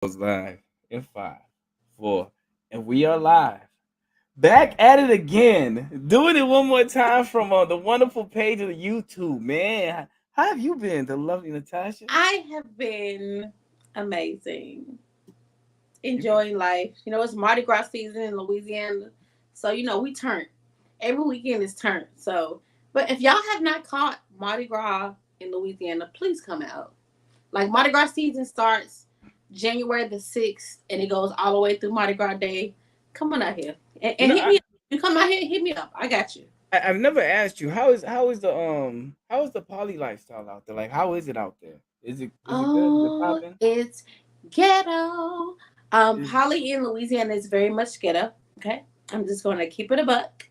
Goes live in 5, 4, and we are live. Back at it again. Doing it one more time from the wonderful page of the YouTube, man. How have you been, the lovely Natasha? I have been amazing, You been enjoying life. It's Mardi Gras season in Louisiana, so we turn. Every weekend is turned. But if y'all have not caught Mardi Gras in Louisiana, please come out. Like Mardi Gras season starts January the 6th, and it goes all the way through Mardi Gras Day. Come on out here you and know, hit me up. You come out here, hit me up. I got you. I've never asked you how is the poly lifestyle out there? Like how is it out there? Is it good? Is it Oh, popping? it's ghetto. Is Poly in Louisiana is very much ghetto. Okay, I'm just going to keep it a buck.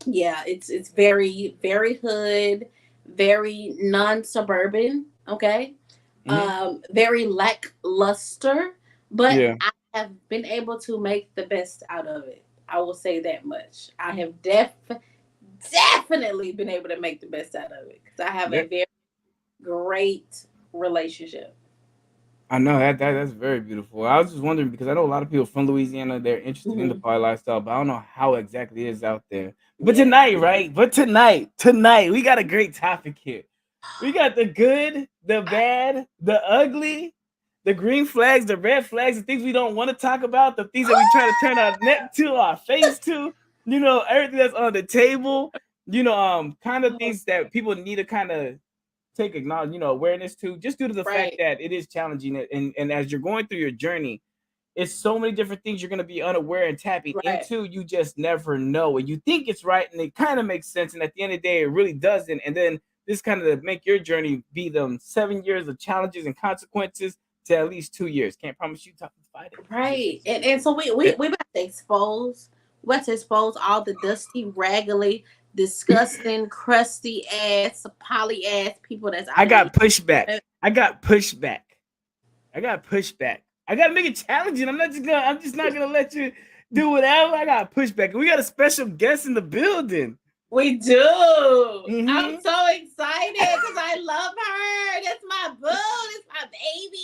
Yeah, it's very very hood, very non-suburban. Okay, hmm very lackluster, but Yeah. I have been able to make the best out of it. I will say that much. I have definitely been able to make the best out of it because I have a Yeah. very great relationship. I know that's very beautiful. I was just wondering because I know a lot of people from Louisiana, they're interested in the Mhm. party lifestyle, but I don't know how exactly it is out there. But Yeah. tonight, right? But tonight, we got a great topic here. We got the good, the bad, the ugly, the green flags, the red flags, the things we don't want to talk about, the things that we try to turn our neck to, our face to, everything that's on the table, kind of things that people need to kind of take acknowledge, awareness to, just due to the fact Right. that it is challenging, and as you're going through your journey, it's so many different things you're going to be unaware and tapping Right. into. You just never know, and you think it's right, and it kind of makes sense, and at the end of the day, it really doesn't. And then this kind of make your journey be them 7 years of challenges and consequences to at least 2 years. Can't promise you to fight it. It's just, Right. And so we about to expose all the dusty, raggedy, disgusting, crusty ass, poly ass people that's I out in got these. pushback. I got pushback. I got pushback. I gotta make it challenging. I'm just not gonna let you do whatever. I got pushback. We got a special guest in the building. We do. I'm hmm so excited because I love her. That's my boo. That's my baby.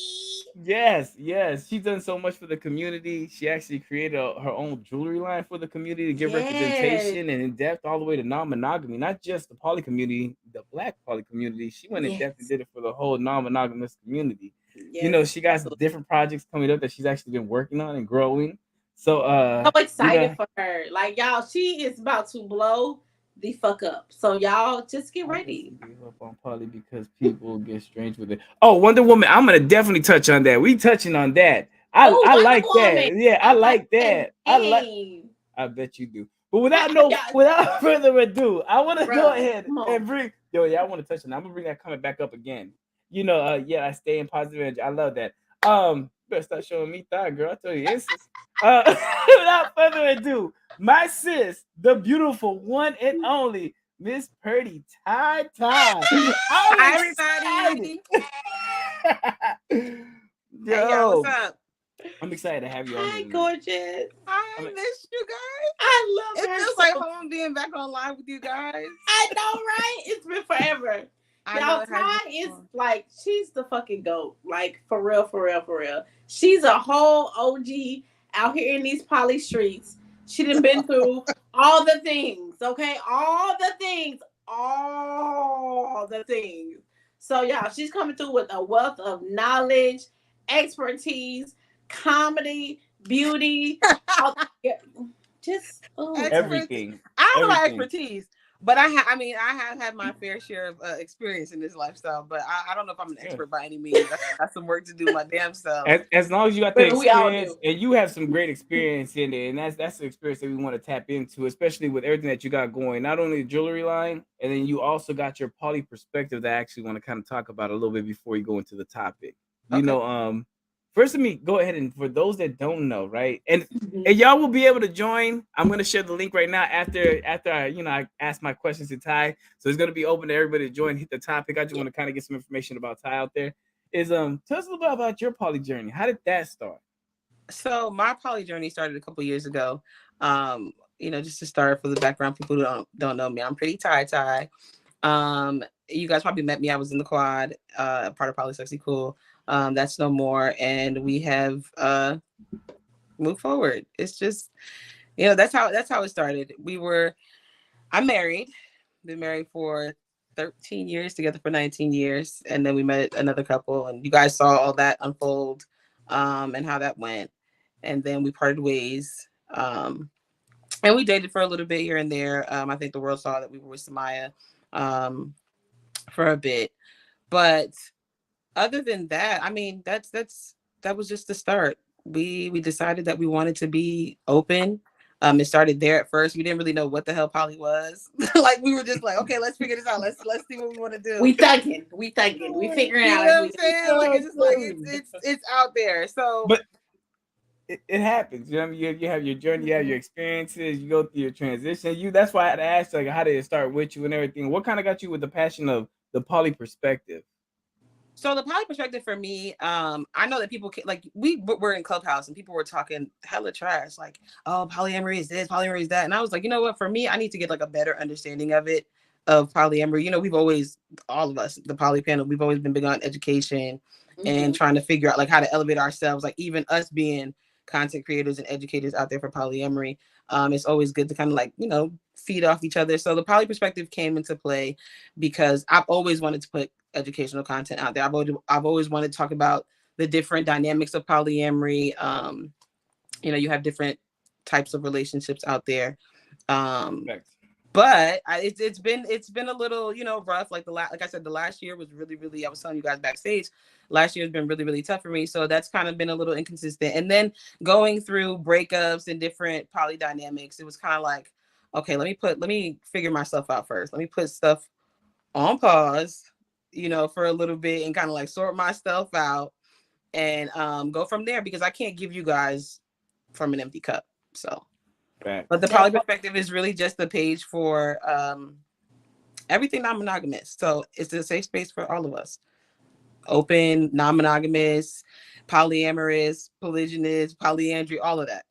Yes, yes. She's done so much for the community. She actually created her own jewelry line for the community to give Yes. representation and in depth all the way to non-monogamy, not just the poly community, the black poly community. She went in depth and Yes. did it for the whole non-monogamous community. Yes. She got some different projects coming up that she's actually been working on and growing. So So excited for her. Like y'all, she is about to blow the fuck up. So y'all just get I guess ready. you gave up on Polly because people get strange with it. Oh, Wonder Woman. I'm gonna definitely touch on that. We touching on that. I Oh, I Wonder like Woman. that. Yeah, I I like like that that. name. I bet you do. But without no Yeah, without further ado, I want to go bro. ahead Come on. and bring I want to touch on that. I'm gonna bring that comment back up again. Yeah, I stay in positive energy. I love that. Better start showing me thigh, girl. I tell you, instance. Without further ado, my sis, the beautiful one and only Miss Purdy Ty Ty. I'm Hi, excited. everybody. Hey, y'all, what's Yo, up? I'm excited to have you on here Hi, tonight. gorgeous. I I mean, missed you guys. I love It her feels like so. home being back on live with you guys. I know, right? It's been forever. I know Y'all, it has been Ty is fun. like, she's the fucking goat. Like, for real, for real, for real. She's a whole OG out here in these poly streets. She done been through all the things, okay? All the things. All the things. So, y'all, she's coming through with a wealth of knowledge, expertise, comedy, beauty. All, yeah, just, oh, Expert. everything, I don't know about everything. expertise, but I have had my fair share of experience in this lifestyle. But I don't know if I'm an Yeah. expert by any means. I got some work to do my damn self. As long as you got the baby, we all experience do. and you have some great experience in it, and that's the experience that we want to tap into, especially with everything that you got going. Not only the jewelry line, and then you also got your poly perspective that I actually want to kind of talk about a little bit before you go into the topic. You Okay. know, first let me go ahead and for those that don't know, right? And Mhm. y'all will be able to join. I'm gonna share the link right now after I ask my questions to Ty. So it's gonna be open to everybody to join, hit the topic. I just want to kind of get some information about Ty out there is tell us a little bit about your poly journey. How did that start? So my poly journey started a couple years ago. Just to start for the background, people who don't know me, I'm pretty tie. You guys probably met me. I was in the quad, part of Poly Sexy Cool. That's no more, and we have moved forward. It's just, that's how it started. I'm married, been married for 13 years, together for 19 years, and then we met another couple, and you guys saw all that unfold, and how that went, and then we parted ways. And we dated for a little bit here and there. I think the world saw that we were with Samaya for a bit. But other than that, I mean, that was just the start. We decided that we wanted to be open. It started there at first. We didn't really know what the hell poly was. Like, we were just like, okay, let's figure this out. Let's see what we want to do. We thugging, we figuring out. What I'm saying? Like, it's just like it's out there. So, but it happens. You know what I mean? You have your journey, you have your experiences, you go through your transition. That's why I had to ask, like, how did it start with you and everything? What kind of got you with the passion of the poly perspective? So the poly perspective for me, I know that people like, we were in Clubhouse and people were talking hella trash, like, oh, polyamory is this, polyamory is that, and I was like, you know what? For me, I need to get like a better understanding of polyamory. We've always, all of us, the poly panel, we've always been big on education and trying to figure out like how to elevate ourselves. Like, even us being content creators and educators out there for polyamory, it's always good to kind of like, feed off each other. So the poly perspective came into play because I've always wanted to put educational content out there. I've always wanted to talk about the different dynamics of polyamory. You have different types of relationships out there. But it's been a little, rough. Like like I said, the last year was really, really, I was telling you guys backstage, last year has been really, really tough for me. So that's kind of been a little inconsistent. And then going through breakups and different poly dynamics, it was kind of like, okay, let me figure myself out first. Let me put stuff on pause, for a little bit and kind of like sort myself out and go from there, because I can't give you guys from an empty cup. So, but the poly perspective is really just the page for everything non-monogamous. So it's a safe space for all of us. Open, non-monogamous, polyamorous, polygynous, polyandry, all of that.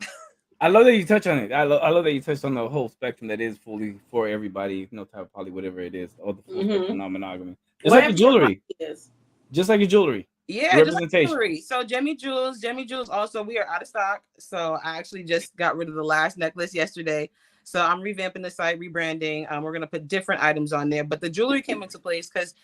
I love that you touch on it. I love that you touched on the whole spectrum that is fully for everybody, no type of poly, whatever it is, or the full spectrum non-monogamy. Just like your jewelry. Just like your jewelry. Yeah, representation. Just like jewelry. So Jemmy Jewels also, we are out of stock. So I actually just got rid of the last necklace yesterday. So I'm revamping the site, rebranding. We're going to put different items on there. But the jewelry came into place because,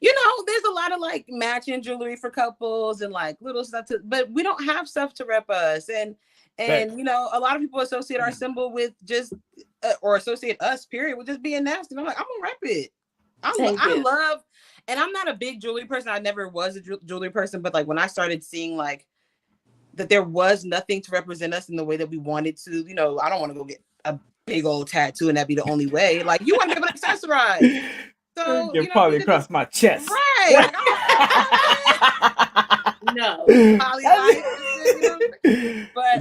there's a lot of like matching jewelry for couples and like little stuff, but we don't have stuff to rep us. And a lot of people associate our symbol with just, or associate us, period, with just being nasty. And I'm like, I'm going to rep it. I love, and I'm not a big jewelry person. I never was a jewelry person, but like when I started seeing like that there was nothing to represent us in the way that we wanted to, I don't want to go get a big old tattoo and that be the only way. Like, you want to be able to accessorize. So you're probably across my chest. Right. No. But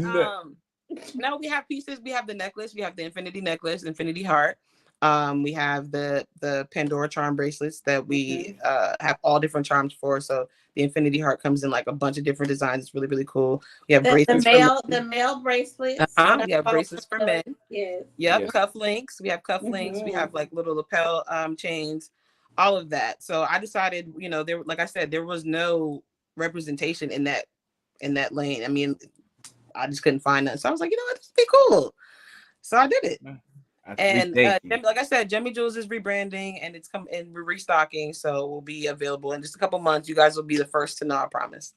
no, we have pieces. We have the necklace. We have the infinity necklace, infinity heart. We have the Pandora charm bracelets that we have all different charms for. So the infinity heart comes in like a bunch of different designs. It's really, really cool. We have bracelets. The male bracelets. We have bracelets for men. Yes. Yep. Cufflinks. We have cufflinks. We have like little lapel chains, all of that. So I decided, there, like I said, there was no representation in that lane. I mean, I just couldn't find that. So I was like, this would be cool. So I did it. And like I said, Jemmy Jewels is rebranding and it's and we're restocking, so we'll be available in just a couple months. You guys will be the first to know, I promise.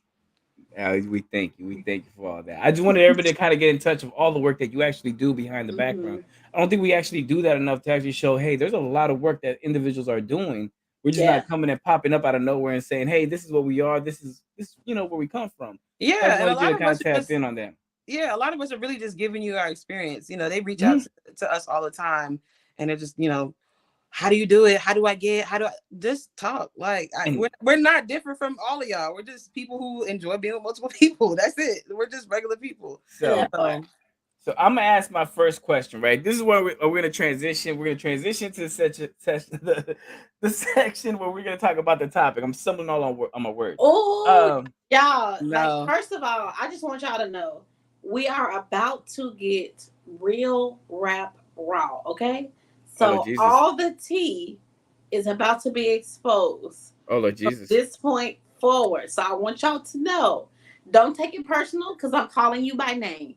We thank you. We thank you for all that. I just wanted everybody to kind of get in touch with all the work that you actually do behind the background. I don't think we actually do that enough to actually show, hey, there's a lot of work that individuals are doing. We're just not coming and popping up out of nowhere and saying, hey, this is what we are. This is where we come from. Yeah, and a lot of us tap in on that. Yeah, a lot of us are really just giving you our experience. They reach out to us all the time, and they're just, how do you do it? How do I just talk? Like, we're not different from all of y'all. We're just people who enjoy being with multiple people. That's it. We're just regular people. So I'm gonna ask my first question. Right, this is where we're gonna transition. We're gonna transition to the section where we're gonna talk about the topic. I'm stumbling all on my words. Oh, y'all! No. Like, first of all, I just want y'all to know we are about to get real rap raw. Okay, so all the tea is about to be exposed. Oh Lord Jesus! From this point forward. So I want y'all to know, don't take it personal because I'm calling you by name.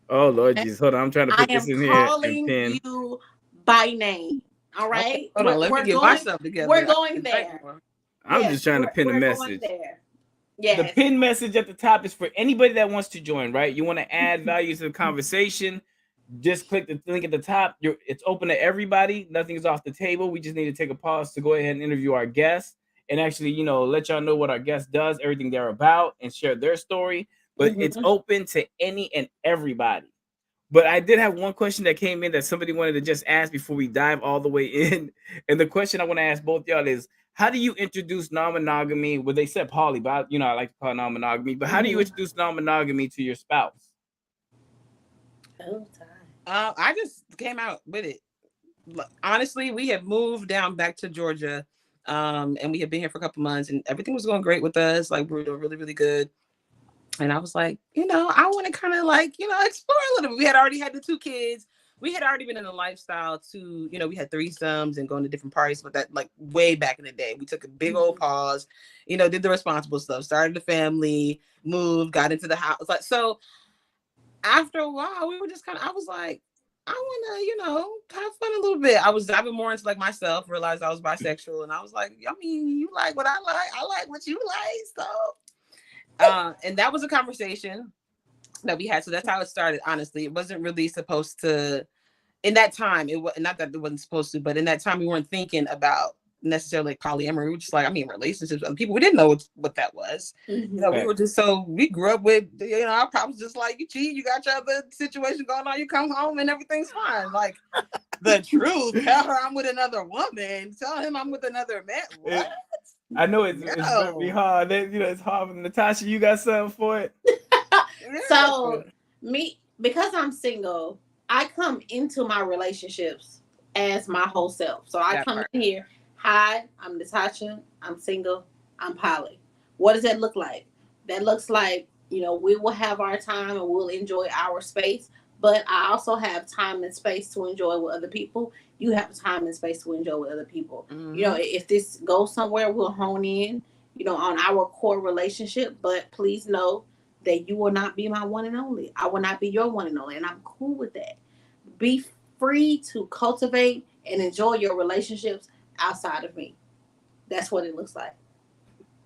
Oh Lord Jesus, hold on. I'm trying to I put this am in here and calling pin. you by name. All Okay, right, hold on. Let me get myself together. We're going there. I'm Yes, just trying to pin a we're going message. there. The Yes. pin message at the top is for anybody that wants to join, right? You want to add value to the conversation. Just click the link at the top. It's open to everybody. Nothing is off the table. We just need to take a pause to go ahead and interview our guests and actually, let y'all know what our guest does, everything they're about, and share their story. But it's open to any and everybody. But I did have one question that came in that somebody wanted to just ask before we dive all the way in. And the question I want to ask both y'all is, how do you introduce non-monogamy? Well, they said poly, but I like to call it non-monogamy. But how do you introduce non-monogamy to your spouse? Oh, I just came out with it. Honestly, we have moved down back to Georgia, and we have been here for a couple months, and everything was going great with us. Like, we were doing really, really good. And I was like, I want to kind of explore a little bit. We had already had the 2 kids. We had already been in a lifestyle to, we had threesomes and going to different parties, but that like way back in the day. We took a big old pause, did the responsible stuff, started the family, moved, got into the house. Like, so after a while, we were just I was like, I want to, have fun a little bit. I was diving more into like myself, realized I was bisexual. And I was like, I mean, you like what I like. I like what you like. So, and that was a conversation that we had. So that's how it started. Honestly, it wasn't really supposed to, in that time, it was not that it wasn't supposed to, but in that time we weren't thinking about necessarily like polyamory. We were just like, relationships with other people. We didn't know what that was. We were just we grew up with, our problems just like you cheat, you got your other situation going on, you come home and everything's fine. Like the truth, tell her I'm with another woman, tell him I'm with another man. What? I know it's very hard. It's hard. Natasha, you got something for it? So because I'm single, I come into my relationships as my whole self. So I come in here, hi, I'm Natasha, I'm single, I'm poly. What does that look like? That looks like, we will have our time and we'll enjoy our space, but I also have time and space to enjoy with other people. You have time and space to enjoy with other people. If this goes somewhere, we'll hone in, on our core relationship, but please know that you will not be my one and only. I will not be your one and only, and I'm cool with that. Be free to cultivate and enjoy your relationships outside of me. That's what it looks like.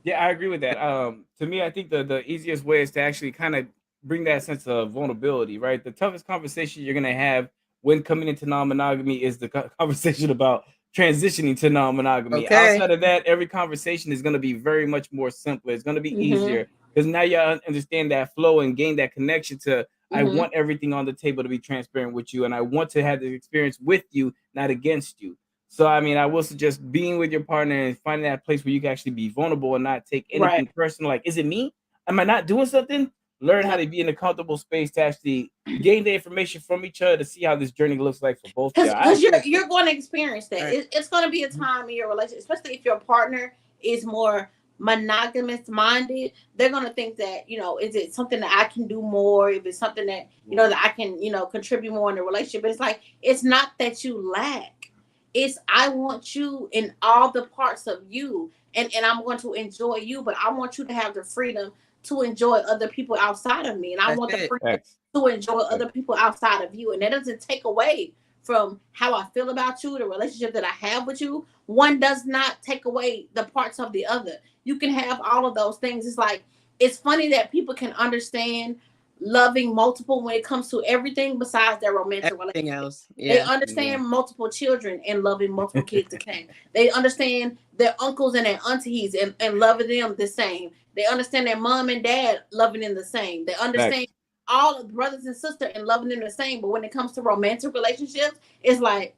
Yeah, I agree with that. To me, I think the easiest way is to actually kind of bring that sense of vulnerability, right? The toughest conversation you're gonna have when coming into non-monogamy is the conversation about transitioning to non-monogamy. Okay. Outside of that, every conversation is gonna be very much more simpler. It's gonna be easier because now you understand that flow and gain that connection to. I want everything on the table to be transparent with you, and I want to have this experience with you, not against you. So, I will suggest being with your partner and finding that place where you can actually be vulnerable and not take anything personal. Like, is it me? Am I not doing something? Learn how to be in a comfortable space to actually gain the information from each other to see how this journey looks like for both of y'all. Because you're going to experience that. Right. It's going to be a time in your relationship, especially if your partner is more monogamous minded. They're going to think that, is it something that I can do more? If it's something that, that I can, contribute more in the relationship. But it's like, it's not that you lack. It's I want you in all the parts of you, and I'm going to enjoy you, but I want you to have the freedom to enjoy other people outside of me, and I want the freedom to enjoy other people outside of you, and that doesn't take away from how I feel about you, the relationship that I have with you. One does not take away the parts of the other. You can have all of those things. It's like, it's funny that people can understand loving multiple when it comes to everything besides their romantic relationship. Else. Yeah. They understand multiple children and loving multiple kids again. They understand their uncles and their aunties and loving them the same. They understand their mom and dad loving them the same. They understand all of the brothers and sisters and loving them the same. But when it comes to romantic relationships, it's like,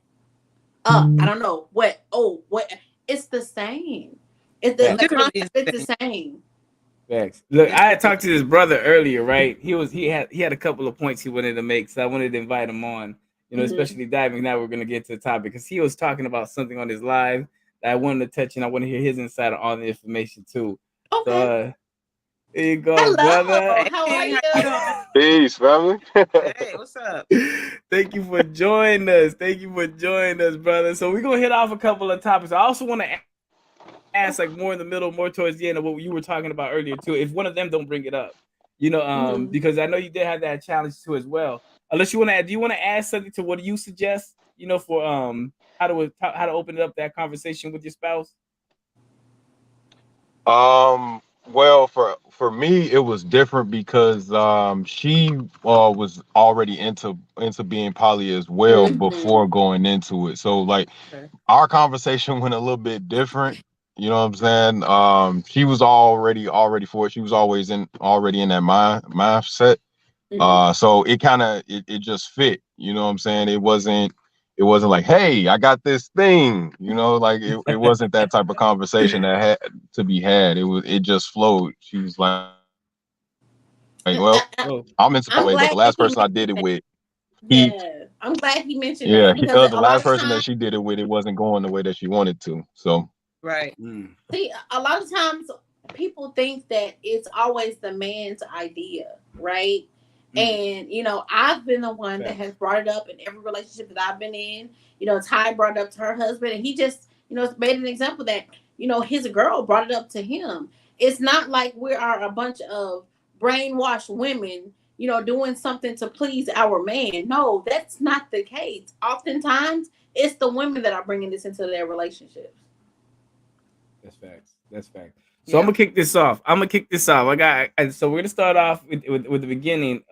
I don't know what. It's the same. It's the concept is the same. Facts. Look, I had talked to his brother earlier, right? He had a couple of points he wanted to make, so I wanted to invite him on. Especially diving. Now we're gonna get to the topic because he was talking about something on his live that I wanted to touch, and I want to hear his insight on all the information too. Okay. So, here you go, hello, brother. How are you? Peace, family. Hey, what's up? Thank you for joining us. Brother. So we're gonna hit off a couple of topics. I also want to ask like more in the middle, more towards the end of what you were talking about earlier too. If one of them don't bring it up, because I know you did have that challenge too as well. Unless you want to add, do you want to add something to what you suggest? For how to open up that conversation with your spouse. Well, for me, it was different because she was already into being poly as well before going into it. So like our conversation went a little bit different. You know what I'm saying? She was already for it. She was already in that mindset. So it kind of it just fit. You know what I'm saying? It wasn't like, hey, I got this thing. Like it wasn't that type of conversation that had to be had. It just flowed. She was like, well, I'm into I'm poly, but glad the last he person I did it with, yeah, I'm glad he mentioned yeah, that because the a lot last of person that times, she did it with, it wasn't going the way that she wanted to. So Right. see, a lot of times people think that it's always the man's idea, right? And I've been the one that has brought it up in every relationship that I've been in. Ty brought it up to her husband, and he just, made an example that, his girl brought it up to him. It's not like we are a bunch of brainwashed women, doing something to please our man. No, that's not the case. Oftentimes, it's the women that are bringing this into their relationships. That's facts. That's facts. So I'm gonna kick this off. So we're gonna start off with the beginning.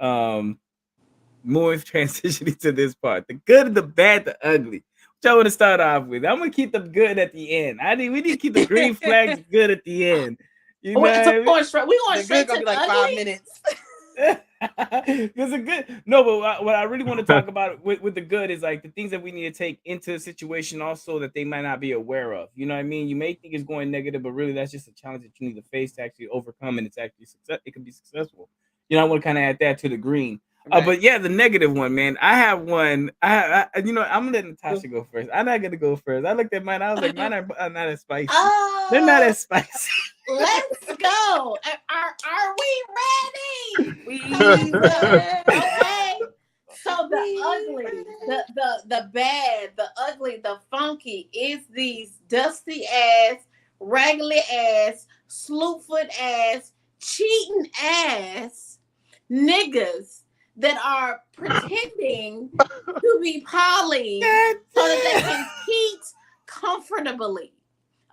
More transitioning to this part. The good, the bad, the ugly. Which I want to start off with. I'm gonna keep the good at the end. We need to keep the green flags good at the end. So we're going straight to gonna be like ugly? 5 minutes. Because the good, no, but what I really want to talk about with the good is like the things that we need to take into the situation also that they might not be aware of. You know what I mean? You may think it's going negative, but really that's just a challenge that you need to face to actually overcome, and it's actually it can be successful. I want to kind of add that to the green. Right. But yeah, the negative one, man. I have one. I'm gonna let Natasha go first. I'm not gonna go first. I looked at mine. I was like, mine are not as spicy. They're not as spicy. Let's go. Are we ready? Okay. So the ugly, the bad, the ugly, the funky is these dusty ass, raggedy ass, slootfoot ass, cheating ass niggas that are pretending to be poly so that they can cheat comfortably.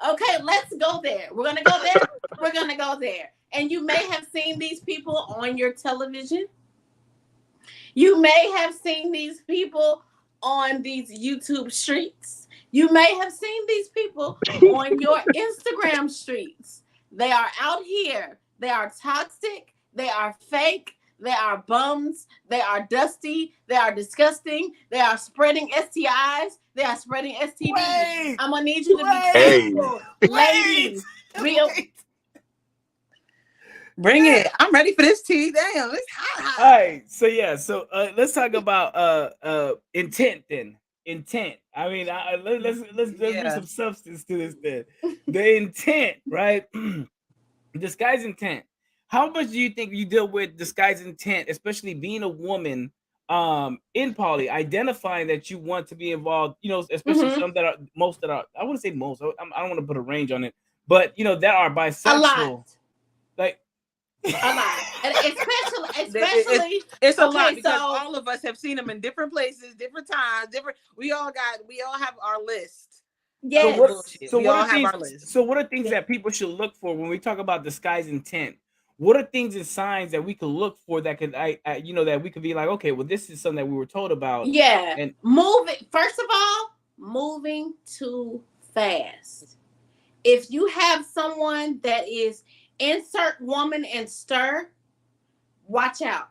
Okay, let's go there. We're gonna go there. We're gonna go there. And you may have seen these people on your television. You may have seen these people on these YouTube streets. You may have seen these people on your Instagram streets. They are out here. They are toxic. They are fake. They are bums. They are dusty. They are disgusting. They are spreading STIs. They are spreading STDs. I'm going to need you to be careful. Ladies. Bring it. I'm ready for this tea. Damn, it's hot. All right. So yeah. So let's talk about intent then. Intent. I mean, let's bring some substance to this then. The intent, right? Disguise intent. How much do you think you deal with disguise intent, especially being a woman in poly, identifying that you want to be involved, especially some that are I wouldn't say most, I don't want to put a range on it, but that are bisexual. A lot. Like a lot. And especially it's a lot because all of us have seen them in different places, different times, we all have our list. Yes. So what are things that people should look for when we talk about disguise intent? What are things and signs that we could look for that could, that we could be like, okay, well, this is something that we were told about. Yeah. And first of all, moving too fast. If you have someone that is insert woman and stir, watch out.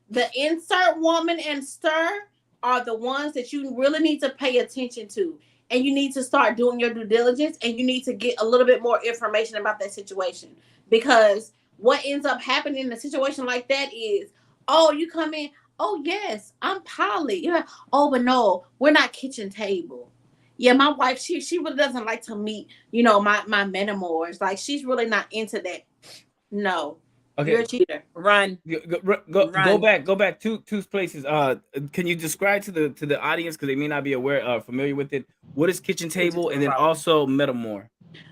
The insert woman and stir are the ones that you really need to pay attention to. And you need to start doing your due diligence, and you need to get a little bit more information about that situation. Because what ends up happening in a situation like that is, oh, you come in, oh, yes, I'm poly. Yeah. Oh, but no, we're not kitchen table. Yeah, my wife, she really doesn't like to meet, my metamors. Like, she's really not into that. No. Okay. You're a cheater. Run. Go back two places. Can you describe to the audience, because they may not be familiar with it, what is kitchen table, and then also metamor?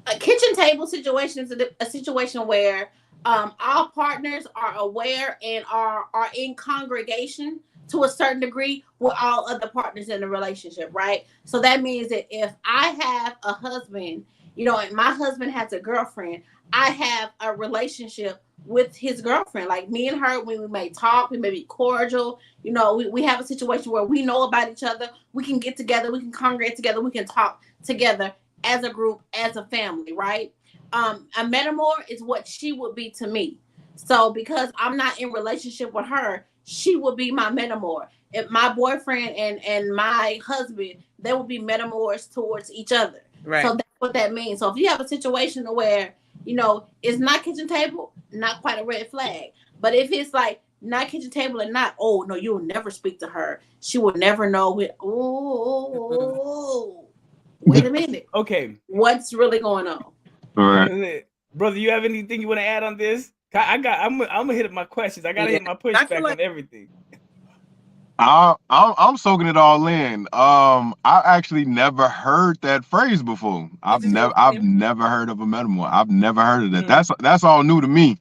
A kitchen table situation is a situation where all partners are aware and are in congregation to a certain degree with all other partners in the relationship, right? So that means that if I have a husband, and my husband has a girlfriend, I have a relationship with his girlfriend. Like me and her, when we may talk, we may be cordial. We have a situation where we know about each other. We can get together, we can congregate together, we can talk together as a group, as a family, right? A metamor is what she would be to me. So because I'm not in relationship with her, she would be my metamor. If my boyfriend and my husband, they would be metamors towards each other. Right. So that's what that means. So if you have a situation where, it's not kitchen table, not quite a red flag. But if it's like not kitchen table and not, oh no, you'll never speak to her. She will never know it. Oh, wait a minute. Okay. What's really going on? All right. Brother, you have anything you want to add on this? I'm gonna hit my questions. I gotta hit my pushback on everything. I'm soaking it all in. I actually never heard that phrase before. I've never heard of a metamor. I've never heard of that. That's all new to me.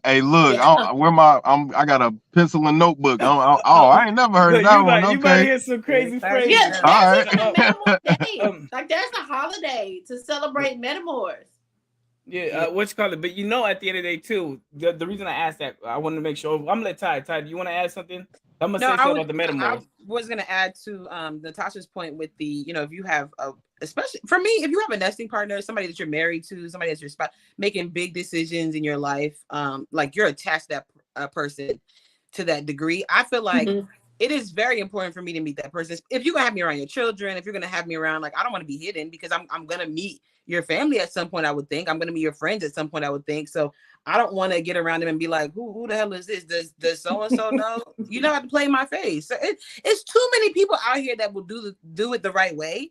Hey, look, I got a pencil and notebook. I ain't never heard of that one. Okay. You might hear some crazy phrases. Yeah, that's even a metamor day. Like there's a holiday to celebrate metamors. Yeah, what you call it? But at the end of the day, too, the reason I asked that, I wanted to make sure. I'm gonna let Ty. Do you want to add something? I'm gonna say something about the metamors. I was gonna add to Natasha's point with the, if you have especially for me, if you have a nesting partner, somebody that you're married to, somebody that's your spouse, making big decisions in your life, like you're attached to that person to that degree. I feel like it is very important for me to meet that person. If you're gonna have me around your children, if you're gonna have me around, like I don't want to be hidden because I'm gonna meet your family at some point. I would think I'm gonna meet your friends at some point. I would think so. I don't want to get around them and be like, who the hell is this? Does so and so know? You know how to play my face. So it's too many people out here that will do it the right way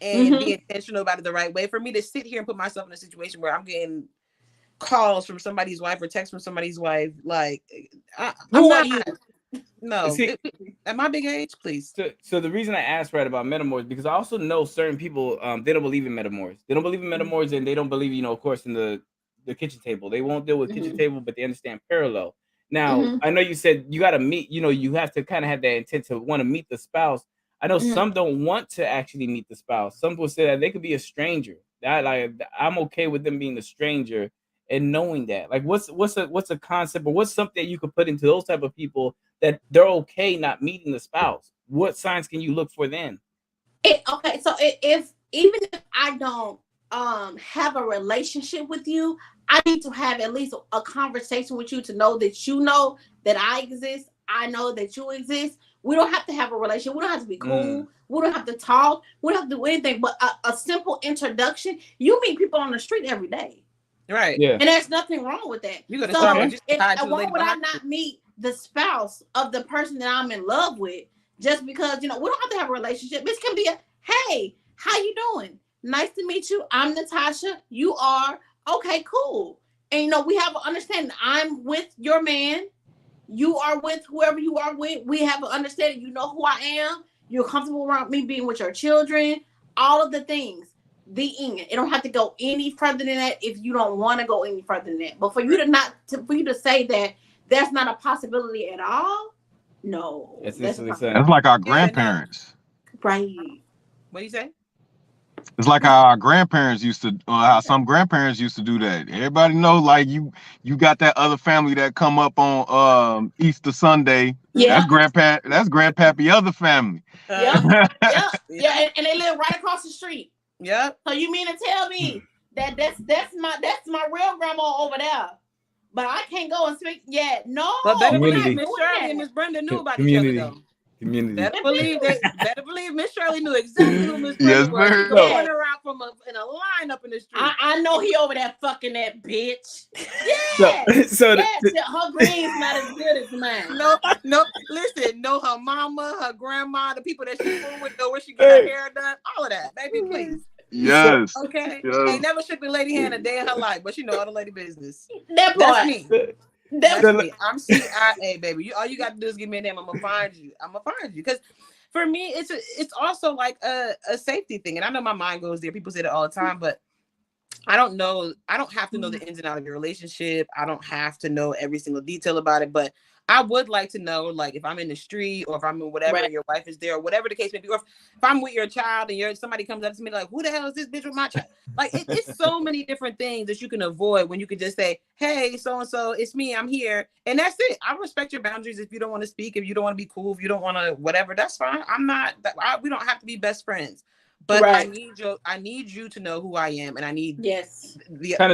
and be intentional about it the right way. For me to sit here and put myself in a situation where I'm getting calls from somebody's wife or texts from somebody's wife, like I'm not. No, See, at my big age, please. So the reason I asked right about metamors because I also know certain people they don't believe in metamors. They don't believe in metamors and they don't believe, of course, in the kitchen table. They won't deal with kitchen table, but they understand parallel. Now, I know you said you got to meet. You have to kind of have that intent to want to meet the spouse. I know some don't want to actually meet the spouse. Some people say that they could be a stranger. I'm okay with them being a stranger and knowing that. Like, what's a concept or what's something that you could put into those type of people that they're okay not meeting the spouse? What signs can you look for then? So if I don't have a relationship with you, I need to have at least a conversation with you to know that you know that I exist. I know that you exist. We don't have to have a relationship. We don't have to be cool. We don't have to talk. We don't have to do anything but a simple introduction. You meet people on the street every day. Right. Yeah. And there's nothing wrong with that. You're gonna start why would I not meet the spouse of the person that I'm in love with just because, we don't have to have a relationship. This can be hey, how you doing? Nice to meet you. I'm Natasha. You are. Okay, cool. And, we have an understanding. I'm with your man. You are with whoever you are with. We have an understanding. You know who I am. You're comfortable around me being with your children. All of the things. The end. It don't have to go any further than that if you don't want to go any further than that. But for you to say that that's not a possibility at all, no. That's like our grandparents. Right. What do you say? It's like how our grandparents used to, how some grandparents used to do that. Everybody know, like you got that other family that come up on Easter Sunday. Yeah. That's grandpappy other family. Yeah. And they live right across the street. Yep. So you mean to tell me that that's my real grandma over there, but I can't go and speak yet? No. But better believe Miss Shirley and Miss Brenda knew about each other though. Community. Better believe Miss Shirley knew exactly who Miss Brenda was. She was going around in a line up in the street. I know he over there fucking that bitch. Yeah. Her green's not as good as mine. No. Listen, know her mama, her grandma, the people that she flew with, know where she got her hair done, all of that, baby, please. Yes. Okay. Yes. Ain't never shook the lady hand a day in her life, but she know all the lady business. That's me. That's me. I'm CIA, baby. All you got to do is give me a name. I'm gonna find you. Because for me, it's also like a safety thing. And I know my mind goes there. People say that all the time, but I don't know. I don't have to know the ins and outs of your relationship. I don't have to know every single detail about it, but I would like to know, like, if I'm in the street or if I'm in whatever, and your wife is there, or whatever the case may be, or if I'm with your child and somebody comes up to me like, who the hell is this bitch with my child? Like, it's so many different things that you can avoid when you can just say, hey, so-and-so, it's me, I'm here. And that's it. I respect your boundaries. If you don't want to speak, if you don't want to be cool, if you don't want to whatever, that's fine. We don't have to be best friends. But I need you to know who I am, and I need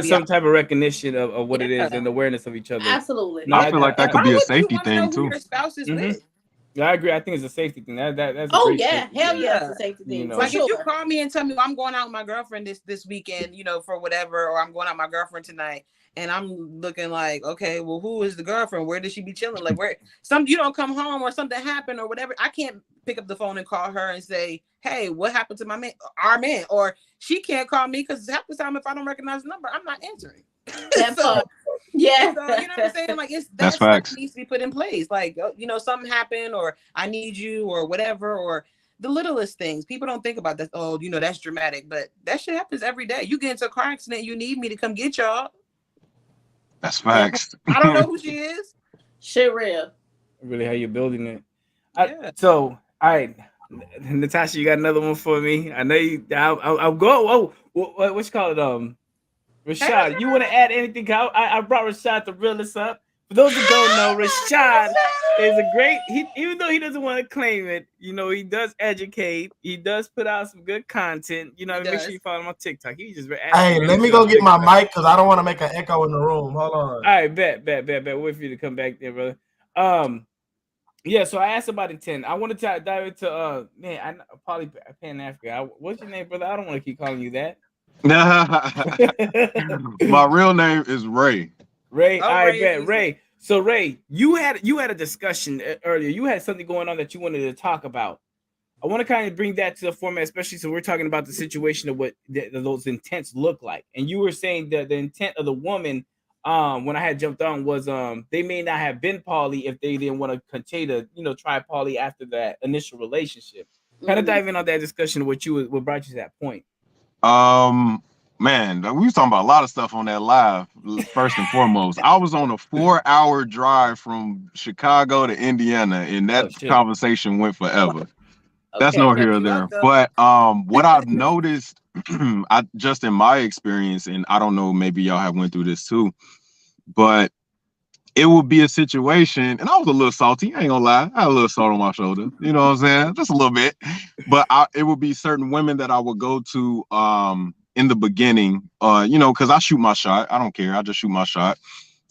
some type of recognition of what it is and awareness of each other. Absolutely. No, I feel like that could be a safety thing too. Your spouse is with. Yeah, I agree. I think it's a safety thing. That's hell yeah, it's a safety thing. You know, like if you call me and tell me I'm going out with my girlfriend this weekend, for whatever, or I'm going out with my girlfriend tonight, and I'm looking like, okay, well, who is the girlfriend? Where does she be chilling? Like, where you don't come home or something happened or whatever. I can't pick up the phone and call her and say, hey, what happened to our man? Or she can't call me because half the time if I don't recognize the number, I'm not answering. So you know what I'm saying? Like, that's facts. Needs to be put in place. Like, something happened, or I need you, or whatever, or the littlest things. People don't think about that. Oh, that's dramatic, but that shit happens every day. You get into a car accident, you need me to come get y'all. That's facts. I don't know who she is. Shit real. Really, how you're building it. So, all right, Natasha, you got another one for me? I know you. I'll go. What you call it? Rashad, you want to add anything? I brought Rashad to reel this up. For those who don't know, Rashad is a great. Even though he doesn't want to claim it, he does educate. He does put out some good content. Make sure you follow him on TikTok. He just hey, let me go get my mic because I don't want to make an echo in the room. Hold on. All right, bet. Wait for you to come back there, brother. Yeah. So I asked about intent. I want to dive into Poly Pan Africa. What's your name, brother? I don't want to keep calling you that. My real name is Ray. Ray, I bet Ray. So Ray, you had a discussion earlier. You had something going on that you wanted to talk about. I want to kind of bring that to the format, especially so we're talking about the situation of what those intents look like. And you were saying that the intent of the woman, when I had jumped on, was they may not have been poly if they didn't want to continue to try poly after that initial relationship. Kind of dive in on that discussion of what brought you to that point. Man, we was talking about a lot of stuff on that live. First and foremost, I was on a 4-hour drive from Chicago to Indiana, and that conversation went forever. That's no here or there. But what I've noticed, just in my experience, and I don't know, maybe y'all have went through this too, but it would be a situation, and I was a little salty. I ain't gonna lie, I had a little salt on my shoulder. You know what I'm saying? Just a little bit. But it would be certain women that I would go to in the beginning, because I shoot my shot. I don't care. I just shoot my shot.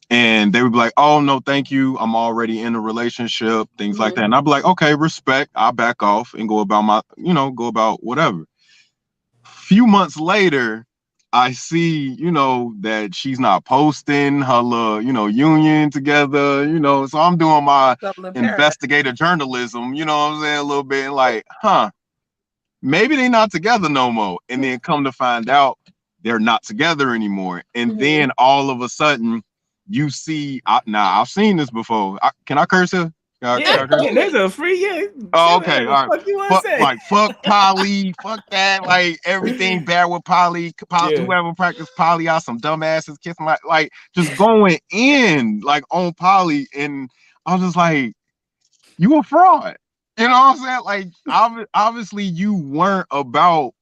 And they would be like, oh, no, thank you. I'm already in a relationship, things like that. And I'd be like, okay, respect. I'll back off and go about whatever. Few months later, I see, that she's not posting her little, union together, so I'm doing my investigative journalism, you know what I'm saying, a little bit, like, maybe they're not together no more. And then come to find out they're not together anymore. And then all of a sudden you see, I've seen this before. Can I curse here? There's a free, Oh, okay, all right. Fuck poly, fuck that, like everything bad with poly, whoever practice poly, y'all some dumbasses kissing like just going in like on poly, and I was just like, you a fraud. You know what I'm saying? Like, obviously you weren't about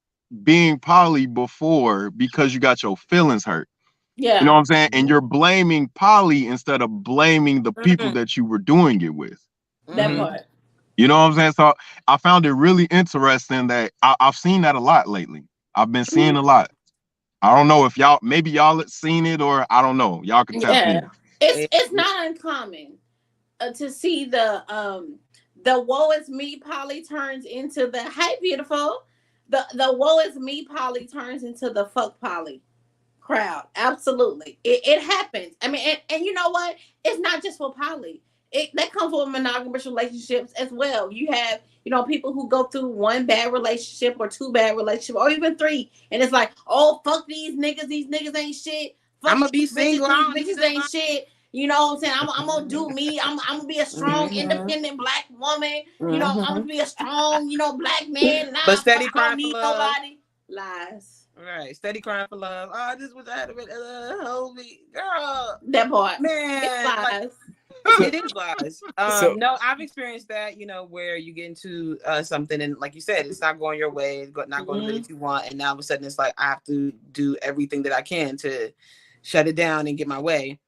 being poly before because you got your feelings hurt. Yeah. You know what I'm saying? And you're blaming poly instead of blaming the people that you were doing it with. That part. You know what I'm saying? So I found it really interesting that I've seen that a lot lately. I've been seeing a lot. I don't know if y'all have seen it, or I don't know. Y'all can tap in. It's not uncommon to see the woe is me poly turns into the hey beautiful. The woe is me poly turns into the fuck poly crowd. Absolutely. It happens. I mean, and you know what? It's not just for poly. That comes with monogamous relationships as well. You have, people who go through one bad relationship or two bad relationships or even three. And it's like, oh, fuck these niggas. These niggas ain't shit. Fuck I'm going to be single. These bitches ain't shit. You know what I'm saying? I'm going to do me. I'm going to be a strong, independent black woman. I'm going to be a strong, black man. But steady I don't need nobody. Lies. Right. Steady crying for love. Oh, I just wish I had a bit hold me. Girl. That part. Man. It's Like, lies. it is lies. So- No, I've experienced that, where you get into something and like you said, it's not going your way, it's not going the way that you want. And now all of a sudden it's like, I have to do everything that I can to shut it down and get my way.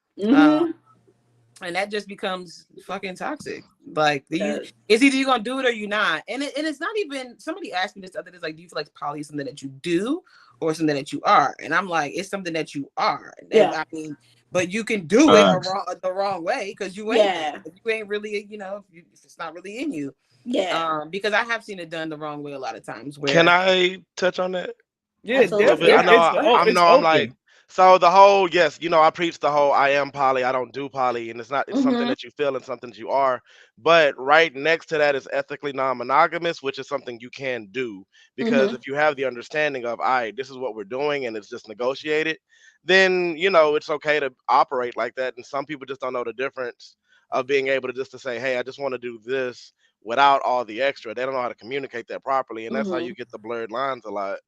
And that just becomes fucking toxic. Like, it's either you're going to do it or you're not. And it's not even, somebody asked me this other day, like, do you feel like poly is something that you do or something that you are? And I'm like, it's something that you are. And I mean, but you can do it the wrong way because you ain't. You ain't really, if it's not really in you. Yeah. Because I have seen it done the wrong way a lot of times. Where Can I touch on that? Yeah, I'm like, so the whole, yes, I preach the whole I am poly, I don't do poly, and it's something that you feel and something that you are. But right next to that is ethically non-monogamous, which is something you can do. Because if you have the understanding of, this is what we're doing and it's just negotiated, then, it's okay to operate like that. And some people just don't know the difference of being able to say, hey, I just want to do this without all the extra. They don't know how to communicate that properly. And that's how you get the blurred lines a lot.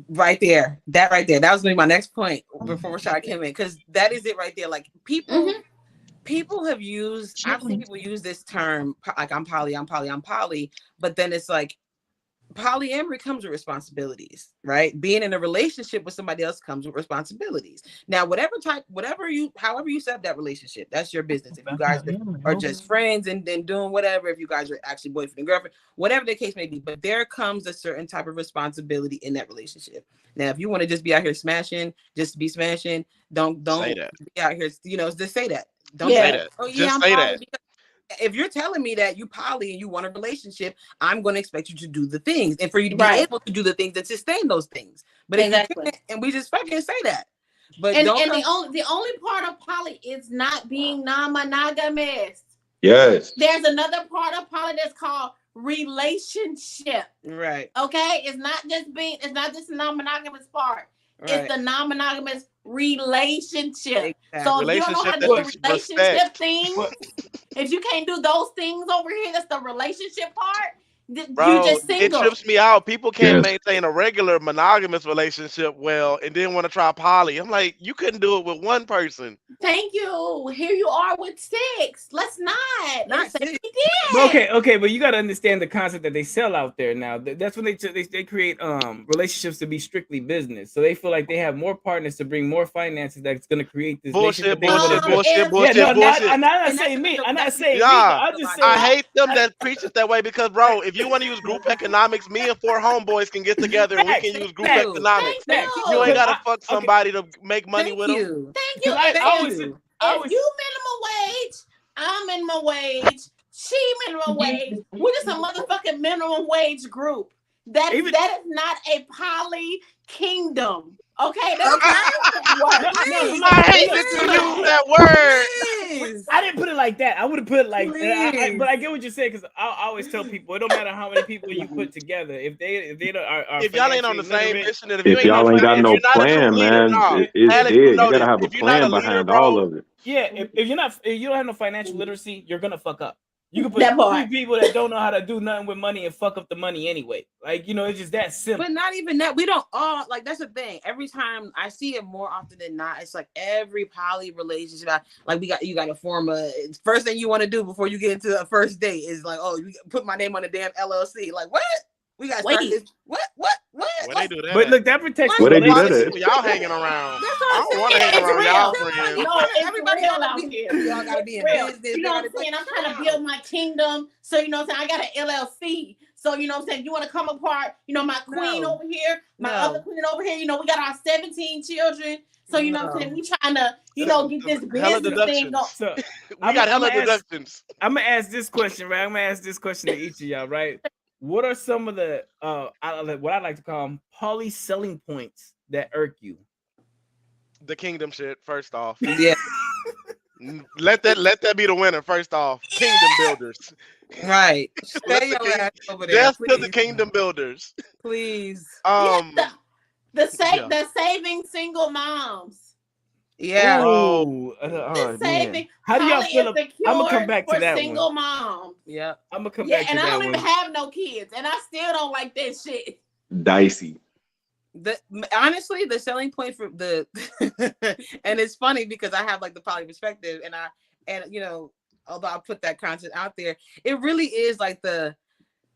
Right there. That right there. That was going to be my next point before Rashad came in, because that is it right there. Like people have used, I've seen people use this term, like I'm poly, but then it's like polyamory comes with responsibilities, right? Being in a relationship with somebody else comes with responsibilities. Now, however you set up that relationship, that's your business. If you guys are just friends and then doing whatever, if you guys are actually boyfriend and girlfriend, whatever the case may be, but there comes a certain type of responsibility in that relationship. Now, if you want to just be out here smashing, just be smashing, don't say that. Be out here, just say that. Don't say that. Oh, yeah, just say that. If you're telling me that you poly and you want a relationship, I'm going to expect you to do the things and for you to be able to do the things and sustain those things. But if you can't, and we just fucking say that. But the only part of poly is not being non-monogamous. Yes. There's another part of poly that's called relationship. Right. Okay. It's not just the non-monogamous part. Right. It's the non-monogamous relationship. Exactly. So if you don't know how to do the relationship thing, if you can't do those things over here, that's the relationship part. Bro, you just single. It trips me out. People can't maintain a regular monogamous relationship well and then want to try poly. I'm like, you couldn't do it with one person. Thank you. Here you are with 6. Let's not say we did. Okay, but you got to understand the concept that they sell out there now. That's when they create relationships to be strictly business. So they feel like they have more partners to bring more finances that's going to create this bullshit. I'm not saying me. I'm not saying me. I'm just saying I hate them that preach it that way because, bro, if you want to use group economics, me and 4 homeboys can get together and we can use group economics. You ain't gotta fuck somebody to make money with them. Thank you. If you minimum wage, I'm minimum wage, she minimum wage. We're just a motherfucking minimum wage group. That is not a poly kingdom. Okay, that's not I hate that you use that word. I didn't put it like that. I would have put it like that. But I get what you're saying because I always tell people it don't matter how many people you put together. If y'all ain't on the same mission, if y'all ain't got no plan, man, it's dead. You gotta have a plan behind all of it. Yeah, if you don't have no financial literacy, you're gonna fuck up. You can put 3 people that don't know how to do nothing with money and fuck up the money anyway. Like, it's just that simple. But not even that. We don't all, like, that's the thing. Every time I see it more often than not, it's like every poly relationship, like you got to form first thing you want to do before you get into a first date is like, oh, you put my name on the damn LLC. Like, what? We got to start this. What? When they do that. But look, that protects what they do that. Y'all hanging around. I don't want to hang around y'all friends. No, everybody out here. Y'all gotta be in business. You know what I'm saying? I'm trying to build my kingdom. So you know what I'm saying? I got an LLC. So you know what I'm saying? You want to come apart? My queen over here, my other queen over here. We got our 17 children. So you know what I'm saying? We trying to, get this business thing going. So, we got hella deductions. I'm gonna ask this question, right? I'm gonna ask this question to each of y'all, right? What are some of the what I like to call them poly selling points that irk you? The kingdom shit, first off. Yeah. Let that be the winner, first off. Kingdom builders. Right. Stay your ass over there. Death to the kingdom builders. Please. The saving single moms. Yeah. Saving. How do y'all feel? I'm gonna come back to that single one. Moms. Yeah. I'm gonna come back to that one. And I don't even have no kids, and I still don't like that shit. Dicey. Honestly, the selling point for the and it's funny because I have like the poly perspective, and you know, although I put that content out there, it really is like the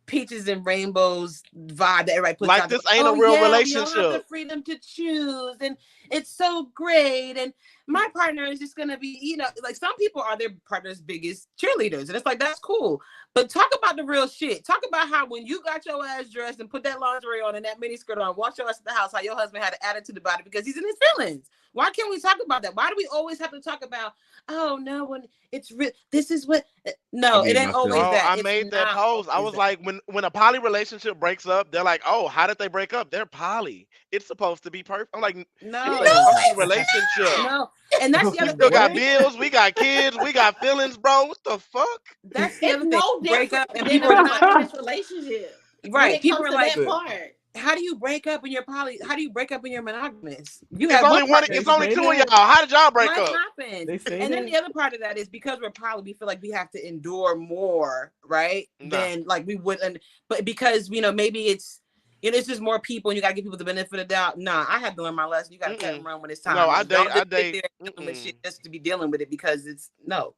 peaches and rainbows vibe that everybody puts like out this there. ain't a real We all relationship. have the freedom to choose, and it's so great. And my partner is just gonna be, you know, like some people are their partner's biggest cheerleaders, and it's like that's cool. But talk about the real shit. Talk about how when you got your ass dressed and put that lingerie on and that mini skirt on, walked your ass to the house, how your husband had an attitude about it because he's in his feelings. Why can't we talk about that? Why do we always have to talk about, oh no, when it's real, this is what? No, it ain't always that. I made that post. I was like, when a poly relationship breaks up, they're like, oh, how did they break up? They're poly. It's supposed to be perfect. I'm like, no, it's a relationship. No, and that's the other thing. We still got right? bills, we got kids, we got feelings, bro. What the fuck? That's the other thing. No Break up different and than people a are like, monogamous relationship. right? People People are like, that part. how do you break up in your poly? How do you break up in your monogamous? You It's have only one. It's only two of y'all. How did y'all break up? What happened? And then the other part of that is because we're poly, we feel like we have to endure more, right? Than like we would, but because you know maybe it's. You know, it's just more people, and you gotta give people the benefit of the doubt. Nah, I had to learn my lesson. You gotta cut and run when it's time. No, like, I date. With shit just to be dealing with it because it's no.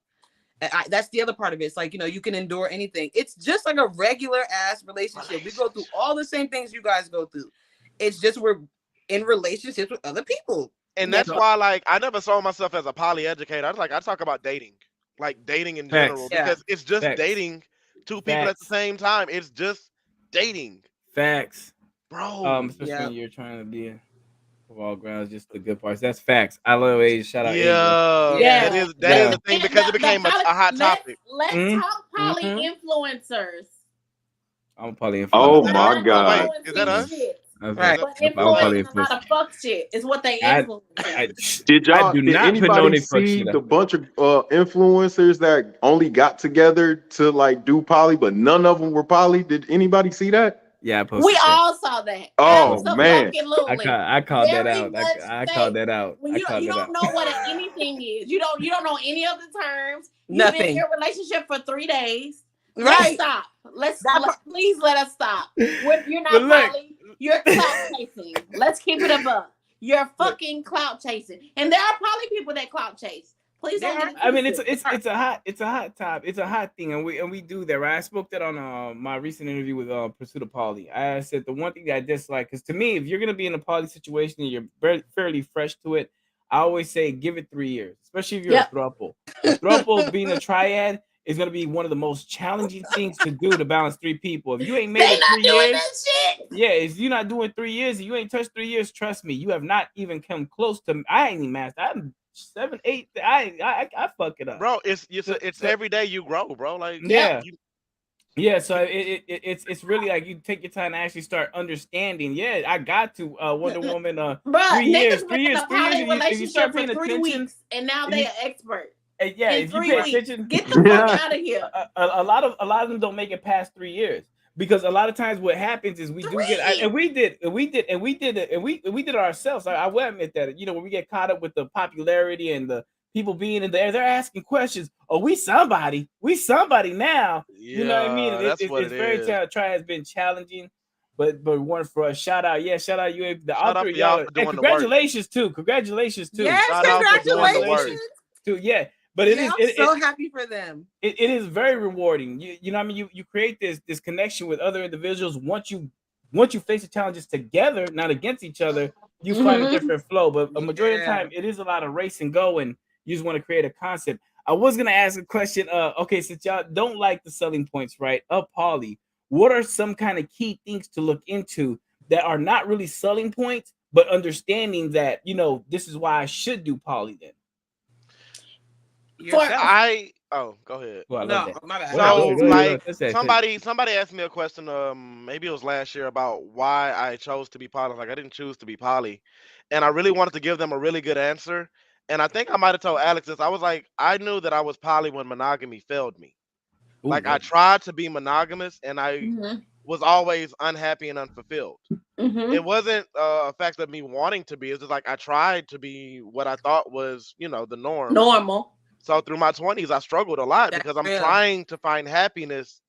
That's the other part of it. It's like, you know, you can endure anything. It's just like a regular ass relationship. We go through all the same things you guys go through. It's just we're in relationships with other people. And that's why, like, I never saw myself as a poly educator. I talk about dating, like dating in general, because it's just dating two people at the same time. It's just dating. Facts. Bro. Especially when you're trying to be of all grounds, just the good parts. That's facts. I love Asia. Shout out Asia. Yeah, that is the thing because it became a hot topic. Let's talk poly influencers. I'm poly influencer. Oh my god! Is that us? Right. But influencing how to fuck shit is what they influence. Did anybody see the bunch of influencers that only got together to like do poly, but none of them were poly? Did anybody see that? Yeah, we all saw that. Oh man, I called that out. I called that out. When you don't know what anything is. You don't know any of the terms. Nothing. You've been in a relationship for 3 days. Right. Let's stop. Please let us stop. You're not poly. You're clout chasing. Let's keep it above. You're fucking clout chasing, and there are poly people that clout chase. Please don't. I mean, it's a hot topic. It's a hot thing, and we do that, right? I spoke that on my recent interview with Pursuit of Poly. I said the one thing that I dislike, because to me, if you're gonna be in a poly situation and you're fairly fresh to it, I always say give it 3 years, especially if you're a throuple. A throuple being a triad is gonna be one of the most challenging things to do to balance 3 people. If you ain't made it 3 years, if you're not doing 3 years, and you ain't touched 3 years, trust me, you have not even come close to. I ain't even mastered. I'm 7, 8. I fuck it up, bro. It's every day you grow, bro. Like So it's really like you take your time to actually start understanding. Yeah, I got to Wonder Woman. 3 years. 3 years. 3 years. If you start paying attention, weeks, and now they're expert. Yeah, if you pay attention, get the fuck out of here. A lot of them don't make it past 3 years. Because a lot of times what happens is we did it ourselves. I will admit that, when we get caught up with the popularity and the people being in there, they're asking questions. Oh, we somebody now. Yeah, you know what I mean? It's very try has been challenging, but one for us. Shout out you, the author, y'all, and congratulations too. Yes, congratulations too. Yeah. But I'm so happy for them. It is very rewarding. You know what I mean? You create this connection with other individuals. Once you face the challenges together, not against each other, you find a different flow. But a majority of the time, it is a lot of race and go, and you just want to create a concept. I was gonna ask a question. Okay, since y'all don't like the selling points, right? Of poly, what are some kind of key things to look into that are not really selling points, but understanding that this is why I should do poly then? Go ahead. Well, no, my bad. So, somebody asked me a question. Maybe it was last year about why I chose to be poly. Like, I didn't choose to be poly, and I really wanted to give them a really good answer. And I think I might have told Alex this. I was like, I knew that I was poly when monogamy failed me. Ooh, like, I tried to be monogamous, and I was always unhappy and unfulfilled. It wasn't a fact of me wanting to be. It's just like I tried to be what I thought was, the norm. Normal. So through my 20s, I struggled a lot because I'm trying to find happiness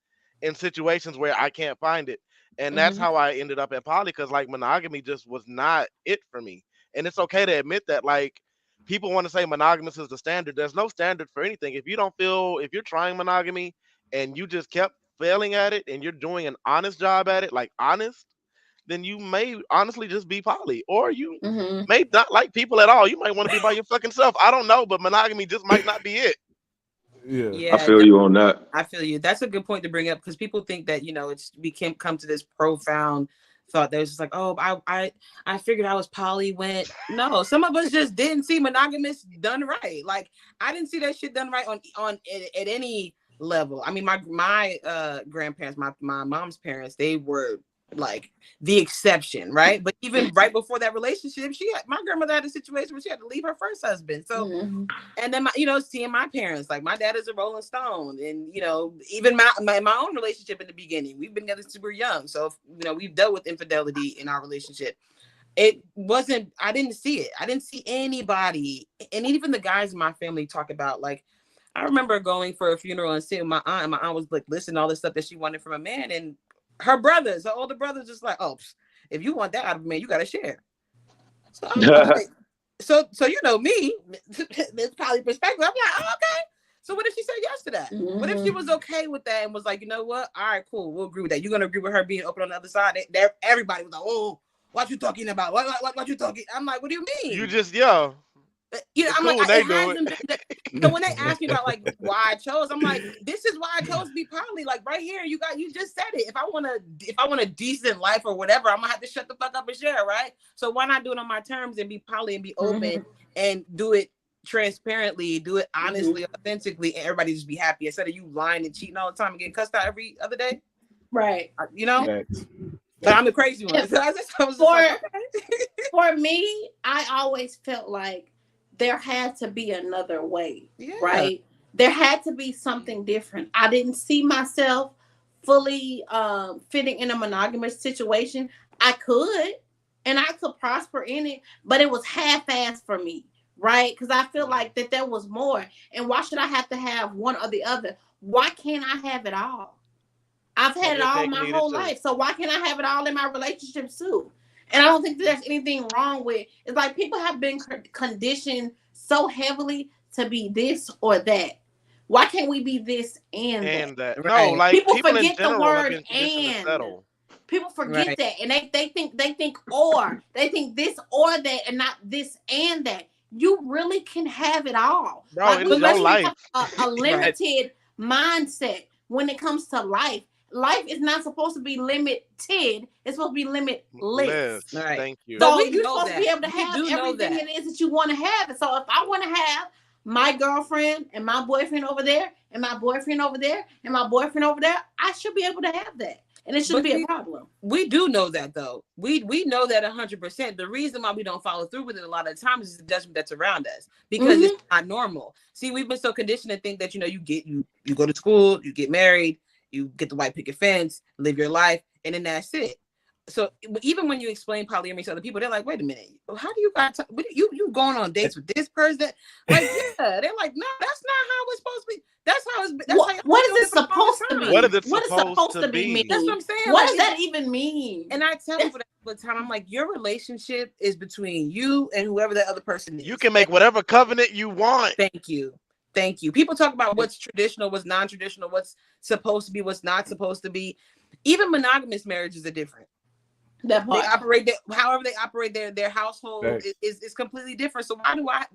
in situations where I can't find it. And that's how I ended up at poly, because like monogamy just was not it for me. And it's okay to admit that. Like, people want to say monogamous is the standard. There's no standard for anything. If you're trying monogamy and you just kept failing at it and you're doing an honest job at it, like honest, then you may honestly just be poly. Or you may not like people at all. You might want to be by your fucking self. I don't know, but monogamy just might not be it. Yeah, I feel you on that. I feel you. That's a good point to bring up, because people think that, we can't come to this profound thought that was just like, oh, I figured I was poly when no, some of us just didn't see monogamous done right. Like, I didn't see that shit done right on at any level. I mean, my grandparents, my mom's parents, they were like the exception, right? But even right before that relationship, my grandmother had a situation where she had to leave her first husband. So, and then seeing my parents, like my dad is a Rolling Stone, and even my own relationship in the beginning, we've been together since we were young. So, we've dealt with infidelity in our relationship. I didn't see it. I didn't see anybody, and even the guys in my family talk about, like, I remember going for a funeral and seeing my aunt, and my aunt was like listing all the stuff that she wanted from a man, and her older brothers, just like, oh, if you want that out of a man, you got to share. So I'm like, so me, this poly perspective, I'm like, oh, okay. So what if she said yes to that? What if she was okay with that and was like, you know what? All right, cool, we'll agree with that. You're gonna agree with her being open on the other side? Everybody was like, oh, what you talking about? What you talking? I'm like, what do you mean? You just I'm like, so when they ask me about like why I chose, I'm like, this is why I chose to be poly. Like, right here, you just said it. If I want a decent life or whatever, I'm gonna have to shut the fuck up and share, right? So why not do it on my terms and be poly and be open and do it transparently, do it honestly, authentically, and everybody just be happy, instead of you lying and cheating all the time and getting cussed out every other day, right? But I'm the crazy one. For me, I always felt like there had to be another way, right? There had to be something different. I didn't see myself fully fitting in a monogamous situation. I could, and I could prosper in it, but it was half-assed for me, right? Because I feel like that there was more. And why should I have to have one or the other? Why can't I have it all? I've had it all my whole life. So why can't I have it all in my relationships too? And I don't think there's anything wrong with it. It's like people have been conditioned so heavily to be this or that. Why can't we be this and that? No, like people forget the word and. People forget that, and they think or. They think this or that, and not this and that. You really can have it all. Bro, like, it's your life. A limited mindset when it comes to life. Life is not supposed to be limited. It's supposed to be limitless. Right. Thank you. So you're supposed to be able to have everything it is that you want to have. And so if I want to have my girlfriend and my boyfriend over there, and my boyfriend over there, and my boyfriend over there, I should be able to have that. And it shouldn't be a problem. We do know that, though. We know that 100%. The reason why we don't follow through with it a lot of times is the judgment that's around us, because it's not normal. See, we've been so conditioned to think that, you go to school, you get married, you get the white picket fence, live your life, and then that's it. So even when you explain polyamory to other people, they're like, wait a minute, how do you guys, you going on dates with this person? Like, yeah, they're like, no, that's not how it's supposed to be. That's how it's, what is it supposed to be? What is it supposed to be? That's what I'm saying. What does that even mean? And I tell people that all the time, I'm like, your relationship is between you and whoever that other person is. You can make whatever covenant you want. Thank you. People talk about what's traditional, what's non-traditional, what's supposed to be, what's not supposed to be. Even monogamous marriages are different. They operate however they operate their household is completely different. So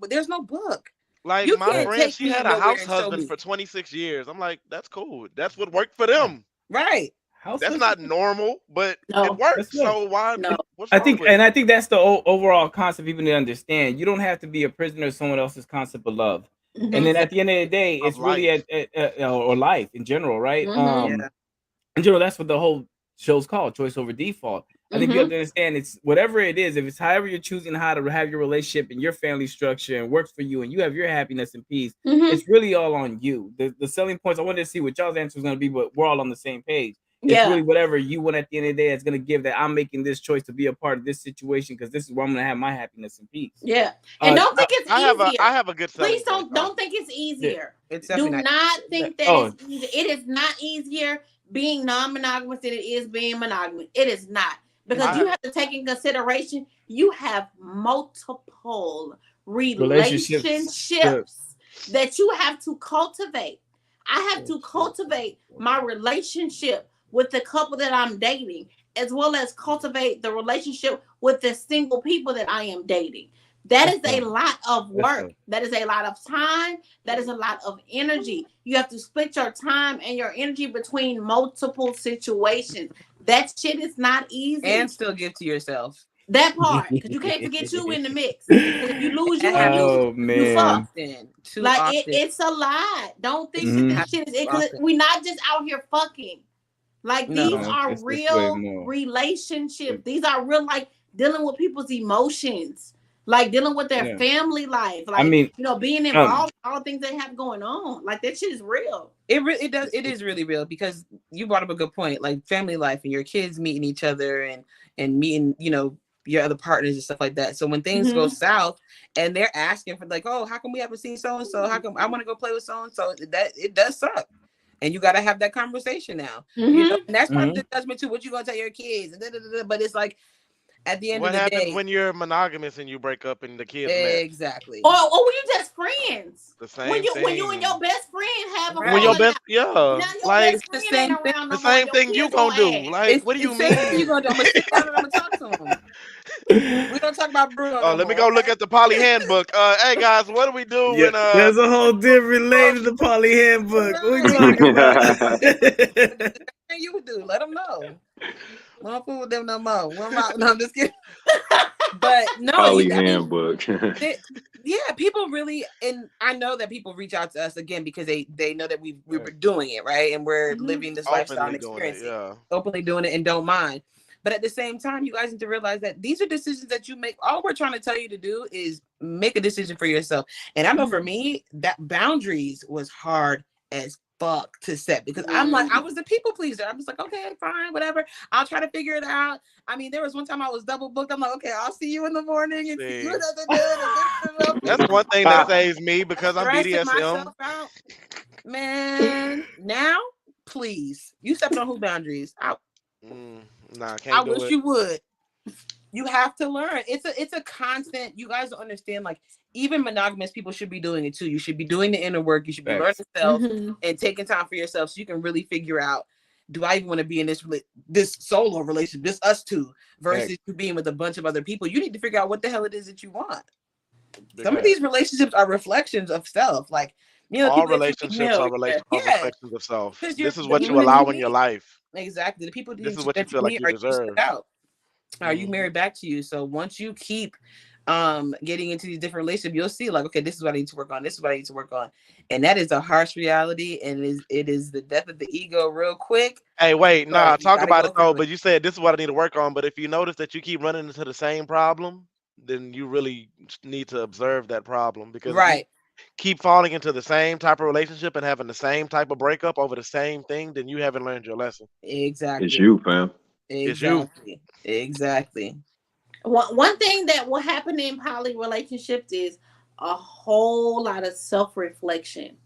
there's no book. Like, my friend, she had a house husband for 26 years. I'm like, that's cool. That's what worked for them. Right. That's not normal, but it works. So why? No. I think that's the overall concept people need to understand. You don't have to be a prisoner of someone else's concept of love. And then at the end of the day, it's really or life in general, right? In general, that's what the whole show's called, Choice Over Default. I think you have to understand, it's whatever it is, if it's however you're choosing how to have your relationship and your family structure and works for you and you have your happiness and peace, it's really all on you. The selling points, I wanted to see what y'all's answer is going to be, but we're all on the same page. It's really whatever you want at the end of the day that's going to give that I'm making this choice to be a part of this situation because this is where I'm going to have my happiness and peace. Yeah. And don't think it's easier. I have a good Please don't think it's easier. It's Do not think that it's easier. It is not easier being non-monogamous than it is being monogamous. It is not. Because you have to take in consideration, you have multiple relationships that you have to cultivate. I have to cultivate my relationship with the couple that I'm dating, as well as cultivate the relationship with the single people that I am dating. That is a lot of work. That is a lot of time. That is a lot of energy. You have to split your time and your energy between multiple situations. That shit is not easy. And still give to yourself. That part, because you can't forget you in the mix. Because if you lose you, you fuck. It's a lot. Don't think that this shit is it. Because we're not just out here fucking. Like these are real relationships. These are real, like dealing with people's emotions, like dealing with their family life. Like being involved in all the things they have going on. Like that shit is real. It is really real, because you brought up a good point, like family life and your kids meeting each other and meeting, your other partners and stuff like that. So when things go south and they're asking for like, oh, how come we haven't seen so-and-so? How come I want to go play with so-and-so? That it does suck. And you got to have that conversation now. And that's part of the judgment too. What you going to tell your kids? But it's like, at the end of the day, what happens when you're monogamous and you break up and the kids exactly met? Or when you just friends. The same when thing. you and your best friend have a when your best like the same thing you gonna do. Like, what do you mean? You gonna do? I'm gonna sit down and I'm gonna talk to him. We don't talk about Bruno. Oh, let me go look at the poly handbook. Hey guys, what do we do when there's a whole different lane to the poly handbook. What are you talking about? You would do. Let them know. Don't fool with them no more. No, I'm just kidding. But no, poly handbook. People really, and I know that people reach out to us again because they know that we were doing it, right, and we're living this lifestyle and experiencing, openly doing it and don't mind. But at the same time, you guys need to realize that these are decisions that you make. All we're trying to tell you to do is make a decision for yourself. And I know for me, that boundaries was hard as fuck to set, because I'm like, I was the people pleaser. I was like, okay, fine, whatever. I'll try to figure it out. I mean, there was one time I was double booked. I'm like, okay, I'll see you in the morning. And see you that's one thing that saves me, because I'm BDSM. Man, now, please, you stepping on whose boundaries? Nah, I wish you would. You have to learn. It's a constant. You guys don't understand. Like, even monogamous people should be doing it too. You should be doing the inner work. You should be learning yourself and taking time for yourself, so you can really figure out, do I even want to be in this solo relationship, this us two, versus you being with a bunch of other people? You need to figure out what the hell it is that you want. Some of these relationships are reflections of self. Like, all relationships are reflections of self. This is what you allow in your life. Exactly. The people this is what you feel like you deserve. Are you married back to you? So once you keep getting into these different relationships, you'll see, like, okay, this is what I need to work on. This is what I need to work on. And that is a harsh reality. And it is the death of the ego real quick. Hey, wait, talk about it though. But you said this is what I need to work on. But if you notice that you keep running into the same problem, then you really need to observe that problem, because keep falling into the same type of relationship and having the same type of breakup over the same thing, then you haven't learned your lesson. Exactly. It's you, fam. Exactly. Exactly. One thing that will happen in poly relationships is a whole lot of self-reflection.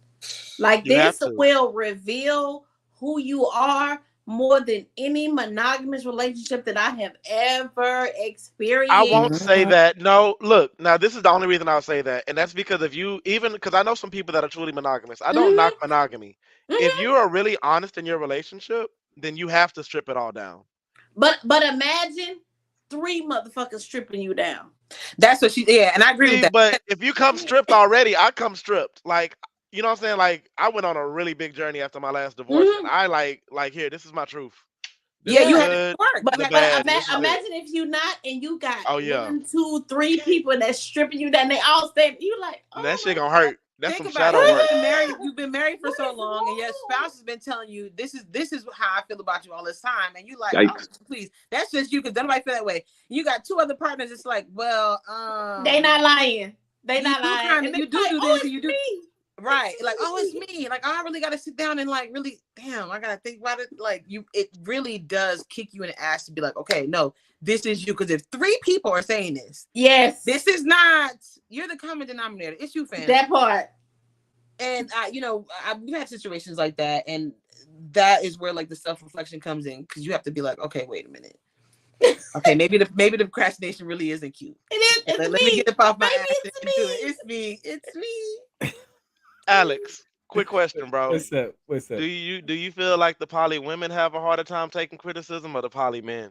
Like, this will reveal who you are more than any monogamous relationship that I have ever experienced. I won't say that. No, look, now this is the only reason I'll say that. And that's because because I know some people that are truly monogamous. I don't knock monogamy. If you are really honest in your relationship, then you have to strip it all down. But imagine 3 motherfuckers stripping you down. That's what and I agree with that. But if you come stripped already, I come stripped. Like, you know what I'm saying? Like, I went on a really big journey after my last divorce, and I like here, this is my truth. You had to work. But imagine if you not, and you got 1, 2, 3 people that's stripping you down, they all stand, you like, that shit gonna hurt. That's some shadow work. You've been married for so long, and your spouse has been telling you this is how I feel about you all this time, and you like, oh, please, that's just you, because nobody feel that way. You got 2 other partners. It's like, well, they not lying. They not lying. You do this, and you do. Right, like, oh, it's me. Like, I really got to sit down and like really, damn, I got to think about it. Like, it really does kick you in the ass to be like, okay, no, this is you. Because if 3 people are saying this, yes, this is not, you're the common denominator. It's you, fam. That part. And we've had situations like that, and that is where like the self-reflection comes in, because you have to be like, okay, wait a minute. Okay, maybe the procrastination really isn't cute. Let me get up off my ass and do it. It's me. Alex, quick question, bro. What's up? Do you feel like the poly women have a harder time taking criticism, or the poly men?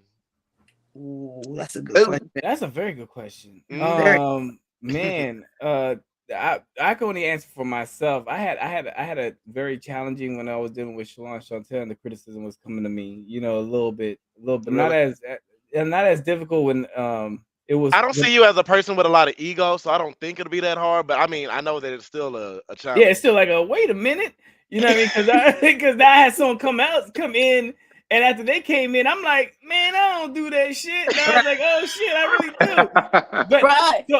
Ooh, that's a good question. That's a very good question. Man, I can only answer for myself. I had a very challenging when I was dealing with Chantel, and the criticism was coming to me, a little bit, really? not as difficult when it was. I don't see you as a person with a lot of ego, so I don't think it'll be that hard. But I mean, I know that it's still a challenge. Yeah, it's still like wait a minute, you know what I mean? Because I had someone come in. And after they came in, I'm like, man, I don't do that shit. And I was like, oh shit, I really do. But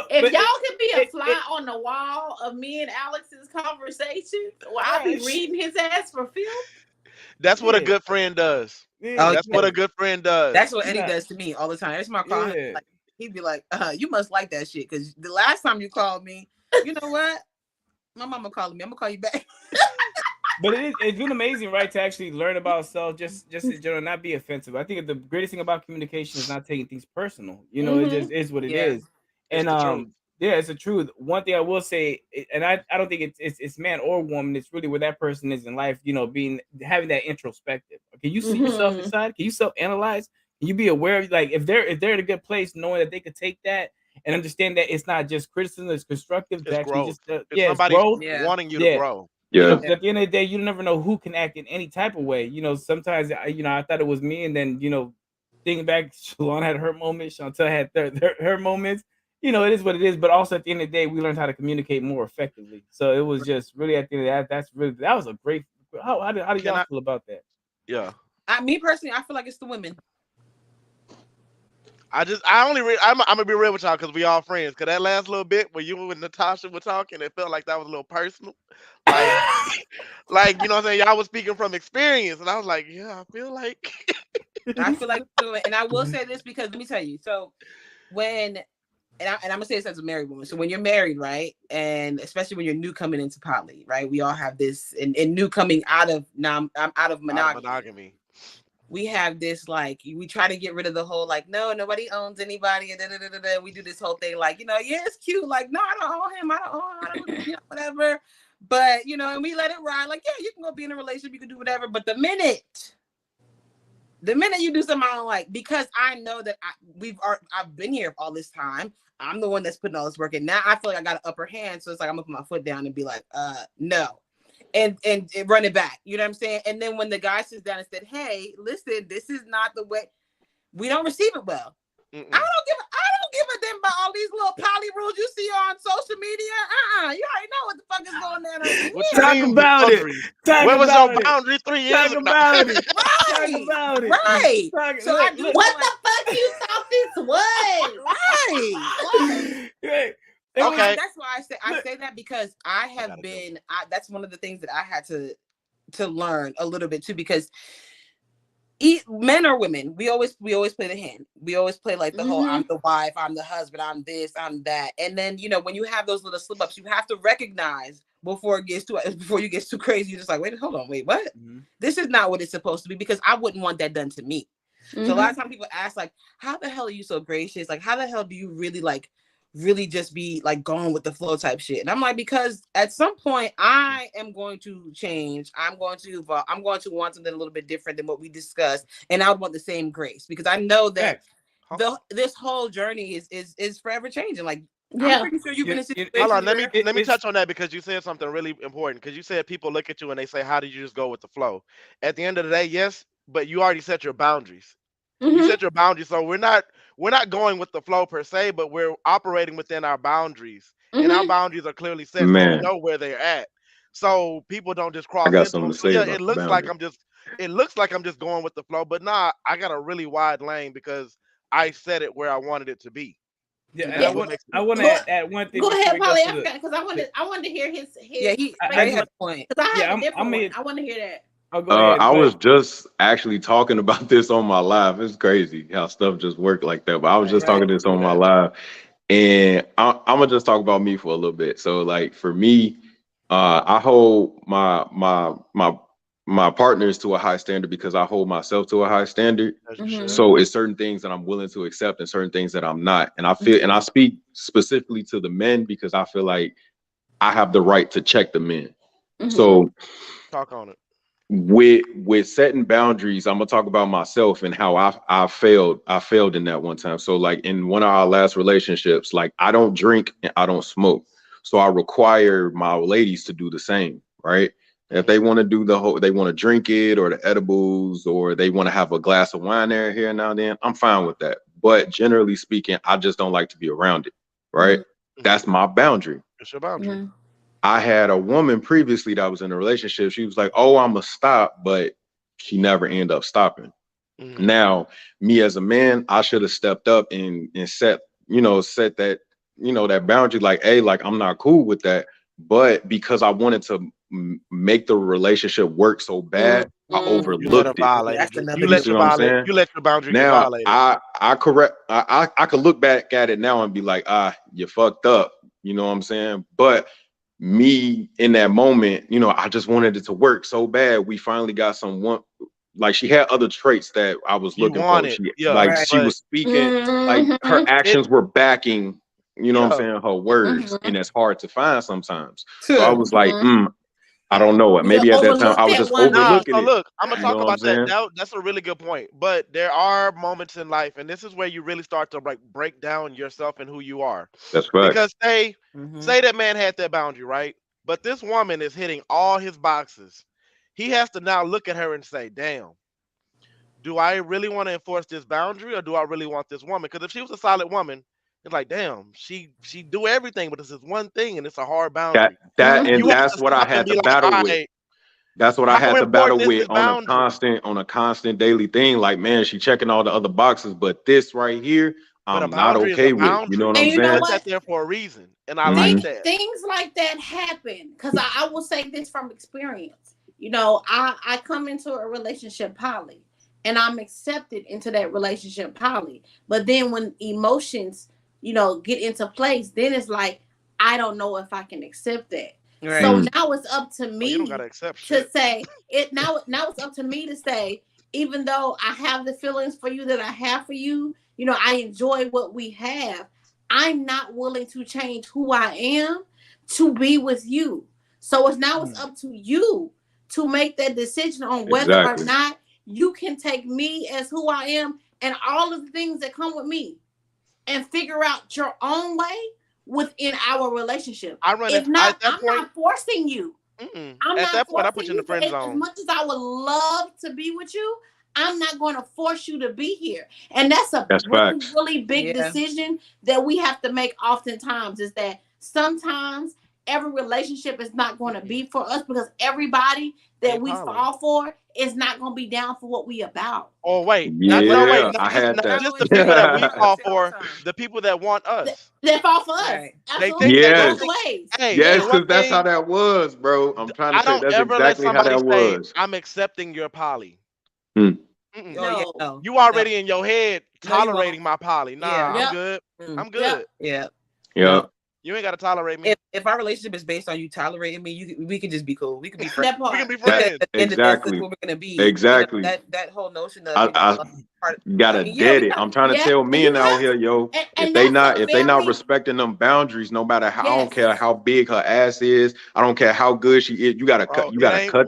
if y'all could be a fly on the wall of me and Alex's conversation, I'll be reading his ass for film. That's what a good friend does. Yeah. That's what a good friend does. That's what Eddie does to me all the time. Every time I call him, like, he'd be like, you must like that shit, because the last time you called me, you know what? My mama calling me. I'm gonna call you back. But it's been amazing, right, to actually learn about self, just in general, not be offensive. I think the greatest thing about communication is not taking things personal. It just is what it is. And it's the truth. One thing I will say, and I don't think it's man or woman, it's really where that person is in life, having that introspective. Can you see yourself inside? Can you self-analyze? Can you be aware of, like, if they're in a good place, knowing that they could take that and understand that it's not just criticism, it's constructive. It's actually growth. Just it's somebody wanting you to grow. Yeah. At the end of the day, you never know who can act in any type of way. Sometimes I thought it was me, and then thinking back, Shalon had her moments, Chantel had her moments. It is what it is. But also at the end of the day, we learned how to communicate more effectively. So it was just really at the end of that. That was a great. How do y'all feel about that? Yeah. Me personally, I feel like it's the women. I'm gonna be real with y'all, because we all friends. Cause that last little bit where you and Natasha were talking, it felt like that was a little personal. Like you know what I'm saying? Y'all was speaking from experience, and I was like, yeah, I feel like and I will say this, because let me tell you. So I'm gonna say this as a married woman. So when you're married, right, and especially when you're new coming into poly, right, we all have this, and new coming out of monogamy. We have this, like, we try to get rid of the whole, like, no, nobody owns anybody, and we do this whole thing, like, yeah, it's cute, like, no, I don't own him, I don't whatever, but and we let it ride, like, yeah, you can go be in a relationship, you can do whatever, but the minute you do something I don't like, because I know that I've been here all this time, I'm the one that's putting all this work in. Now I feel like I got an upper hand, so it's like I'm gonna put my foot down and be like, no. And run it back. You know what I'm saying? And then when the guy sits down and said, hey, listen, this is not the way, we don't receive it well. I don't give a damn about all these little poly rules you see on social media. You already know what the fuck is going on. Talk about it. Where was your boundary 3 years ago? Talk about it. Right. So what the fuck you thought this was? Right. Okay. That's why I say that, because I have been. That's one of the things that I had to learn a little bit too, because men or women, we always play the hand. We always play like the whole I'm the wife, I'm the husband, I'm this, I'm that. And then when you have those little slip ups, you have to recognize before you get too crazy. You're just like, wait, hold on, wait, what? This is not what it's supposed to be, because I wouldn't want that done to me. So a lot of times people ask, like, how the hell are you so gracious? Like, how the hell do you really just be like going with the flow type shit? And I'm like, because at some point I am going to change. I'm going to evolve. I'm going to want something a little bit different than what we discussed. And I would want the same grace, because I know that this whole journey is forever changing. Like, I'm pretty sure you've been in a situation. Hold on, let me touch on that, because you said something really important. Because you said people look at you and they say, how did you just go with the flow? At the end of the day, yes, but you already set your boundaries. You set your boundaries. So we're not going with the flow per se, but we're operating within our boundaries. And our boundaries are clearly set, so we know where they're at. So people don't just cross. I got something to say. It looks like I'm just going with the flow, but nah, I got a really wide lane because I set it where I wanted it to be. Yeah, I want to add one thing. Go ahead, Polly, because I wanted to hear his. Yeah, I had a point. Because I have a different one. I want to hear that. I was just actually talking about this on my live. It's crazy how stuff just work like that. But I was just talking this on my live, and I'm gonna just talk about me for a little bit. So, like, for me, I hold my partners to a high standard because I hold myself to a high standard. So it's certain things that I'm willing to accept and certain things that I'm not. And I feel, and I speak specifically to the men because I feel like I have the right to check the men. So talk on it. With setting boundaries, I'm gonna talk about myself and how I failed in that one time. So like in one of our last relationships, like I don't drink and I don't smoke. So I require my ladies to do the same, right? If they want to do they want to drink it or the edibles or they want to have a glass of wine there here and now and then, I'm fine with that. But generally speaking, I just don't like to be around it, right? That's my boundary. It's your boundary. I had a woman previously that was in a relationship. She was like, "Oh, I'm gonna stop," but she never ended up stopping. Now, me as a man, I should have stepped up and set that, that boundary. Like, hey, like I'm not cool with that. But because I wanted to make the relationship work so bad, I overlooked it. You let your boundary get violated. I could look back at it now and be like, you fucked up. You know what I'm saying? But me in that moment, I just wanted it to work so bad. We finally got someone, like she had other traits that I was looking for. She was speaking, like her actions were backing, what I'm saying, her words, and it's hard to find sometimes. So I was like, I don't know what. Maybe at that time I was just overlooking it. Look, I'm gonna talk about that. That's a really good point. But there are moments in life, and this is where you really start to like break down yourself and who you are. That's right. Because say that man had that boundary, right? But this woman is hitting all his boxes. He has to now look at her and say, "Damn, do I really want to enforce this boundary, or do I really want this woman?" Because if she was a solid woman, it's like, damn, she do everything, but this is one thing, and it's a hard boundary. That's what I had to battle with. That's what I had to battle with on a constant daily thing. Like, man, she checking all the other boxes, but this right here, I'm not okay with. You know what I'm saying? It's there for a reason, and I like that. Things like that happen because I will say this from experience. I come into a relationship poly, and I'm accepted into that relationship poly. But then when emotions get into place, then it's like, I don't know if I can accept that. Right. So now it's up to me to say it. Now it's up to me to say, even though I have the feelings for you that I have for you, I enjoy what we have. I'm not willing to change who I am to be with you. So it's up to you to make that decision on whether or not you can take me as who I am and all of the things that come with me, and figure out your own way within our relationship. If not, I'm not forcing you. At that point, I put you in the friend zone. As much as I would love to be with you, I'm not going to force you to be here. And that's really big decision that we have to make oftentimes, is that sometimes every relationship is not going to be for us, because everybody that we fall for is not going to be down for what we about. Oh, wait. I had that. Just the people that we fall for, the people that want us. That fall for us. Right. Yes. Yes, because that's how that was, bro. I'm trying to say that's exactly how that was. I'm accepting your poly. No. You already in your head tolerating my poly. Nah, I'm good. I'm good. Yeah. You ain't gotta tolerate me. If our relationship is based on you tolerating me, we can just be cool. We can be friends. We can be friends. Exactly. That's what we're gonna be. Exactly. That whole notion of I gotta dead it. I'm trying to tell men out here, yo, if they not respecting them boundaries, no matter how, I don't care how big her ass is, I don't care how good she is, you gotta cut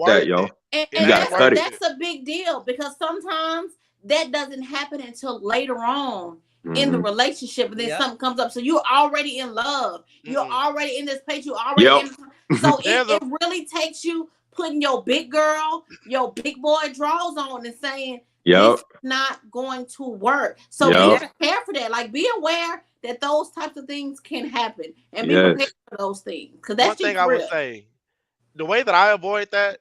that, yo. And that's a big deal, because sometimes that doesn't happen until later on in the relationship, and then something comes up. So you're already in love. You're already in this place. You already so it really takes you putting your big girl, your big boy draws on and saying, it's not going to work. So be prepared for that. Like, be aware that those types of things can happen, and be prepared for those things. Because that's one thing I would say. The way that I avoid that,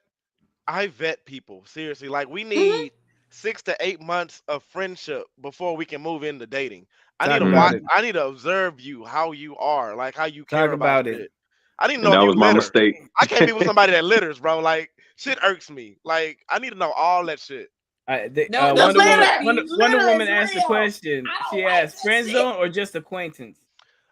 I vet people seriously. Like, we need 6 to 8 months of friendship before we can move into dating. I need to watch. I need to observe you, how you are, like how you care about it. I need to know that if was you my litter. mistake. I can't be with somebody that litters, bro. Like, shit irks me. Like, I need to know all that shit. Wonder Woman asked the question. She asked, friend zone or just acquaintance?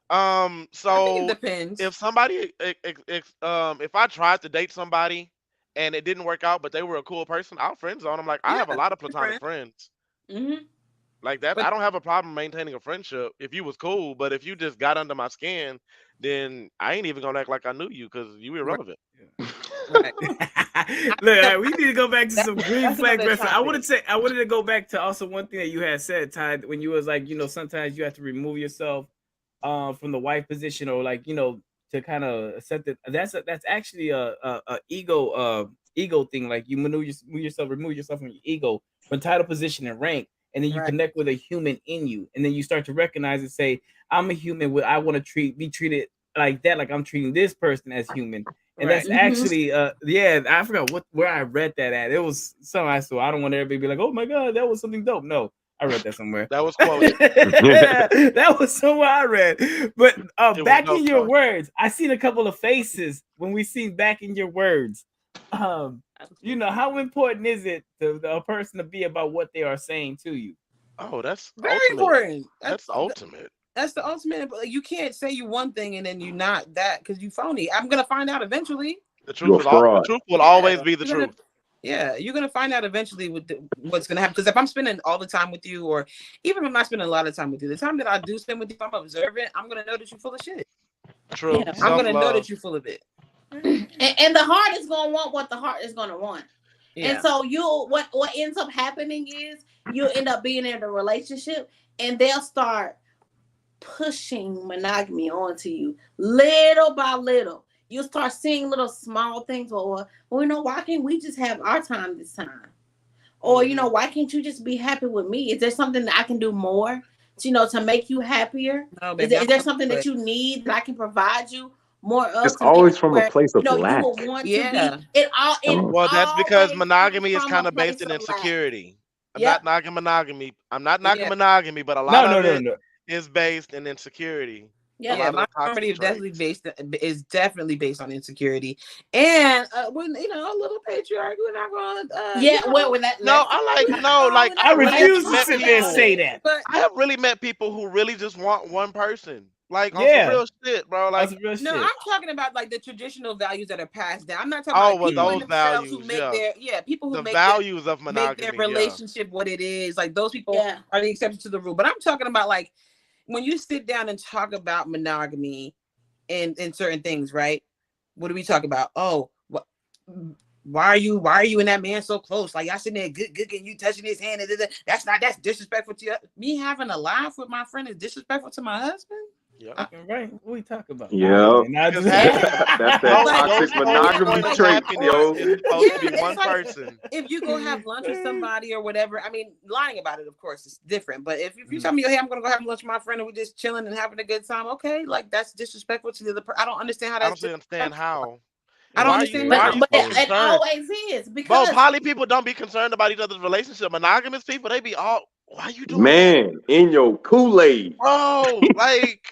I think it So depends. if somebody, if I tried to date somebody and it didn't work out, but they were a cool person, I'll friend zone them. Like I Yeah, have a lot of platonic friend. friends Mm-hmm. like that. But I don't have a problem maintaining a friendship if you was cool. But if you just got under my skin, then I ain't even gonna act like I knew you because you right, irrelevant. right. Look, No, we need to go back to some green that's flag another reference. topic. I wanted to go back to also one thing that you had said, Ty, when you was like, sometimes you have to remove yourself from the wife position, or like, to kind of accept it. That's actually a ego thing. Like you remove yourself from your ego, from title, position, and rank, and then you Right. connect with a human in you, and then you start to recognize and say, I'm a human. I want to be treated like that, like I'm treating this person as human. And Right. that's actually yeah, I forgot where I read that at. It was something I saw. I don't want everybody to be like, oh my god, that was something dope. No, I read that somewhere. That was quoted. That was somewhere I read. But It was back dope in your though. words, I seen a couple of faces when we seen back in your words. How important is it to a person to be about what they are saying to you? Oh, that's Very ultimate. important. That's ultimate. That's the ultimate. But like, you can't say you one thing and then you not that because you phony. I'm gonna find out eventually. The You're a truth will fraud. always be the You're gonna, truth. yeah, you're gonna find out eventually what's gonna happen. Because if I'm spending all the time with you, or even if I'm not spending a lot of time with you, the time that I do spend with you, if I'm observant, I'm gonna know that you're full of shit. True. Yeah. I'm gonna know Self-love. that you're full of it. And the heart is gonna want what the heart is gonna want. Yeah. And so what ends up happening is you'll end up being in a relationship and they'll start pushing monogamy onto you little by little. You'll start seeing little small things, or why can't we just have our time this time? Or why can't you just be happy with me? Is there something that I can do more to make you happier? No, Is baby, there something that you need that I can provide you more of? It's always from a where, place of you lack. will want Yeah. to be it Well, that's because always monogamy comes is from kind a of based place in of lack. insecurity. I'm Yep. not knocking monogamy. I'm not knocking Yeah. monogamy, but a lot of it No. is based in insecurity. Yep. A Yeah, lot of my the toxic normative traits. is definitely based on insecurity, and when a little patriarchy. We're not going. With that. No, I refuse to met sit there and people. say that. But I have really met people who really just want one person. Like on some Yeah, real shit, bro. Like, that's real no, shit. I'm talking about like the traditional values that are passed down. I'm not talking oh, about well, people in those themselves who values, make yeah. people who The make values of their monogamy, yeah. relationship what it is. Like those people Yeah. are the exception to the rule. But I'm talking about like when you sit down and talk about monogamy and certain things, right? What do we talk about? Oh, what? Why are you and that man so close? Like y'all sitting there, good, and you touching his hand. That's disrespectful to you. Me having a laugh with my friend is disrespectful to my husband. Yeah. Right? What we talk about? Yeah. Because That's that toxic monogamy point of trait, yo. happiness is supposed to be it's one like, person. if you go have lunch with somebody or whatever, I mean, lying about it, of course, is different. But if you tell me, hey, I'm gonna go have lunch with my friend and we're just chilling and having a good time, okay, like that's disrespectful to the other person. I don't understand how I that's. don't understand how. I don't Why understand. why are you But so it concerned? always is Bro, because poly people don't be concerned about each other's relationship. Monogamous people, they be all, why you doing that? Man, in your Kool-Aid. Bro, like,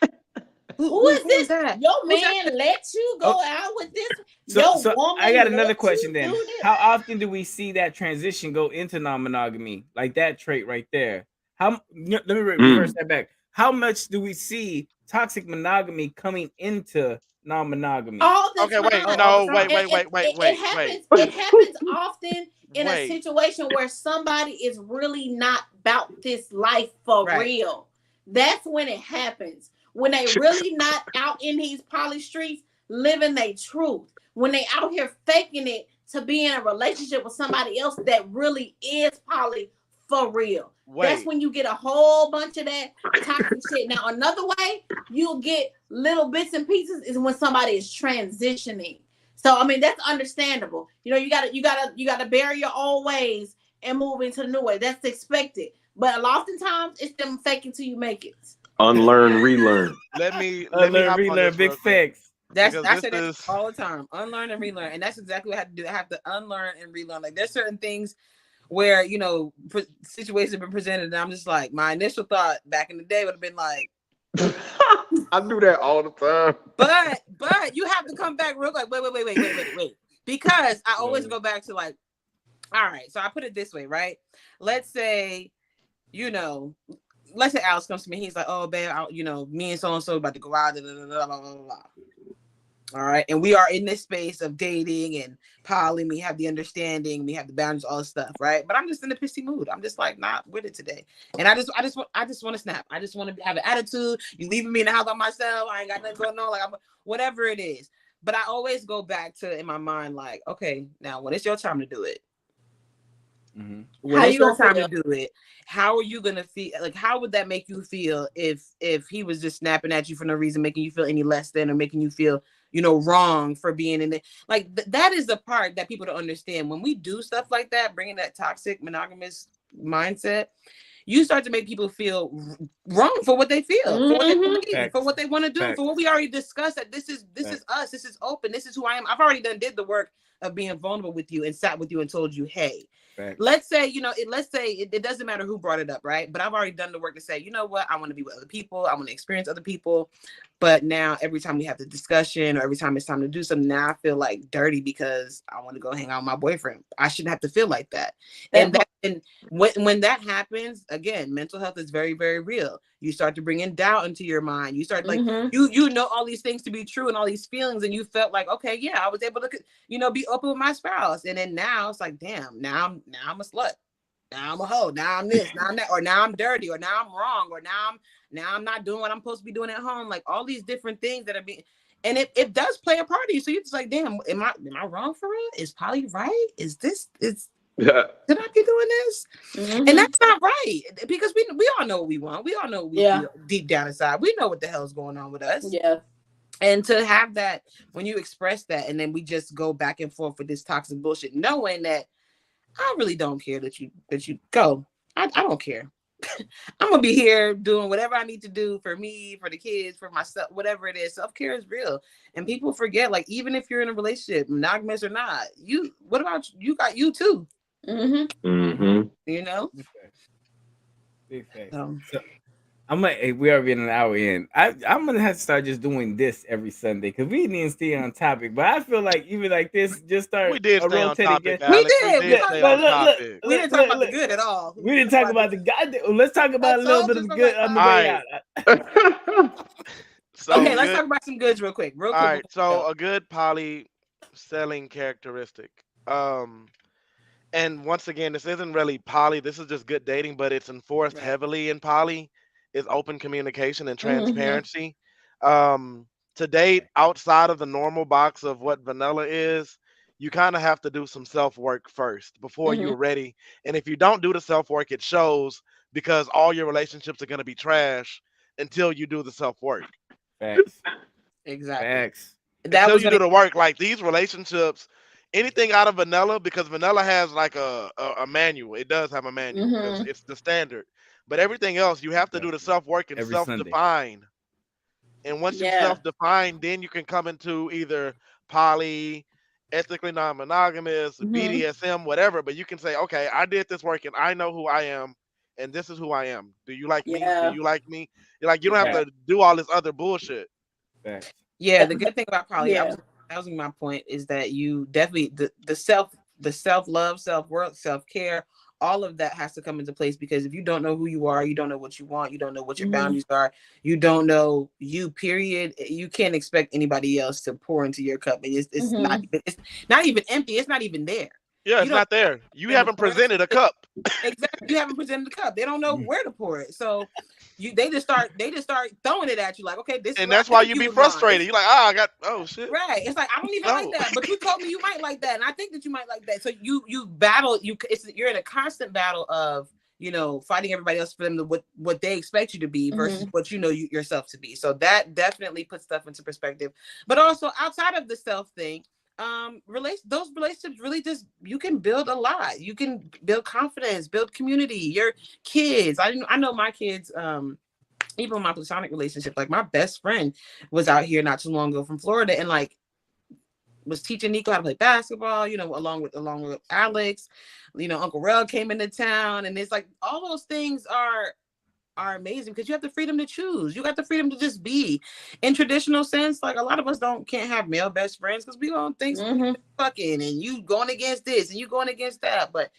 who is this? that? Your man let you go out with this? So woman I got let another you question then. do this? How often do we see that transition go into non-monogamy? Like that trait right there. Let me reverse that back. How much do we see toxic monogamy coming into non-monogamy? All the okay, time. wait, no, wait. It happens often in a Wait. situation where somebody is really not about this life for real. That's when it happens. When they really not out in these poly streets living their truth. When they out here faking it to be in a relationship with somebody else that really is poly for real. That's when you get a whole bunch of that toxic shit. Now, another way you'll get little bits and pieces is when somebody is transitioning. So, I mean, that's understandable. You gotta bury your old ways and move into the new way. That's expected. But oftentimes it's them fake it till you make it. Unlearn, relearn. Let me relearn, big facts. I say that all the time. Unlearn and relearn. And that's exactly what I have to do. I have to unlearn and relearn. Like there's certain things where, situations have been presented and I'm just like, my initial thought back in the day would have been like, I do that all the time. But you have to come back real quick. Wait. Because I always go back to like, all right, so I put it this way, right? Let's say, let's say Alex comes to me, he's like, oh, babe, me and so about to go out, blah, blah, blah, blah, blah. All right. And we are in this space of dating and poly. We have the understanding, we have the boundaries, all this stuff, right? But I'm just in a pissy mood. I'm just like not with it today. And I just want to snap. I just want to have an attitude. You leaving me in the house by myself. I ain't got nothing going on. Like whatever it is. But I always go back to in my mind, like, okay, now when it's your time to do it, when it's your time to do it, how are you gonna feel? Like, how would that make you feel if he was just snapping at you for no reason, making you feel any less than, or making you feel, wrong for being in it? Like that is the part that people don't understand. When we do stuff like that, bringing that toxic monogamous mindset, you start to make people feel wrong for what they feel, for what they believe, for what they want to do, for what we already discussed. That this is us, this is open, this is who I am. I've already did the work of being vulnerable with you and sat with you and told you, hey. Let's say, it doesn't matter who brought it up, right? But I've already done the work to say, you know what? I want to be with other people. I want to experience other people. But now every time we have the discussion or every time it's time to do something, now I feel like dirty because I want to go hang out with my boyfriend. I shouldn't have to feel like that. And when that happens, again, mental health is very, very real. You start to bring in doubt into your mind. You start like, you know all these things to be true and all these feelings. And you felt like, okay, yeah, I was able to, be open with my spouse. And then now it's like, damn, now I'm a slut. Now I'm a hoe. Now I'm this, now I'm that, or now I'm dirty, or now I'm wrong, or now I'm not doing what I'm supposed to be doing at home. Like all these different things that are being, and it does play a part in you. So you're just like, damn, am I wrong for real? Is Polly right? Did I be doing this? And that's not right, because we all know what we want. We all know what we feel deep down inside. We know what the hell's going on with us. Yeah. And to have that, when you express that, and then we just go back and forth with this toxic bullshit, knowing that I really don't care that you go. I don't care. I'm gonna be here doing whatever I need to do for me, for the kids, for myself, whatever it is. Self-care is real. And people forget, like, even if you're in a relationship, monogamous or not, what about you? Got you too. Big fact. So we are in an hour in. I'm gonna have to start just doing this every Sunday because we didn't even stay on topic. But I feel like even like this, just start. We did stay on topic. We did. We didn't talk about the good at all. We didn't talk about the goddamn. Let's talk about a little bit of the good on the way out. Okay, let's talk about some goods real quick. All right. So a good poly selling characteristic. And once again, this isn't really poly. This is just good dating, but it's enforced heavily in poly. Is open communication and transparency. To date, outside of the normal box of what vanilla is, you kind of have to do some self-work first before you're ready. And if you don't do the self-work, it shows, because all your relationships are going to be trash until you do the self-work. Facts. Exactly. Facts. Until you do the work, like these relationships, anything out of vanilla, because vanilla has like a manual. It does have a manual. It's the standard. But everything else, you have to do the self-work and self-define. And once you self-define, then you can come into either poly, ethically non-monogamous, BDSM, whatever. But you can say, okay, I did this work and I know who I am, and this is who I am. Do you like me? Do you like me? You're like, you don't have to do all this other bullshit. Yeah, the good thing about poly, that was my point, is that you definitely the self-love, self-worth, self-care, all of that has to come into place, because if you don't know who you are, you don't know what you want, you don't know what your boundaries are, you don't know you, period, you can't expect anybody else to pour into your cup. And it's not even empty. It's not even there. Yeah, it's not there. You haven't presented a cup. Exactly. You haven't presented a cup. They don't know where to pour it. So they just start throwing it at you, like, okay, this. And that's why you be frustrated. You're like, shit. Right. It's like, I don't even like that, but you told me you might like that, and I think that you might like that. So you battle. You're in a constant battle of, fighting everybody else for them to what they expect you to be versus what you know yourself to be. So that definitely puts stuff into perspective. But also, outside of the self thing, those relationships really just, you can build a lot. You can build confidence, build community. Your kids, I know my kids, even my platonic relationship, like my best friend was out here not too long ago from Florida, and like was teaching Nico how to play basketball, along with Alex. Uncle Rel came into town, and it's like all those things are amazing, because you have the freedom to choose. You got the freedom to just be. In traditional sense, like, a lot of us can't have male best friends because we don't think fucking, and you going against this and you going against that. But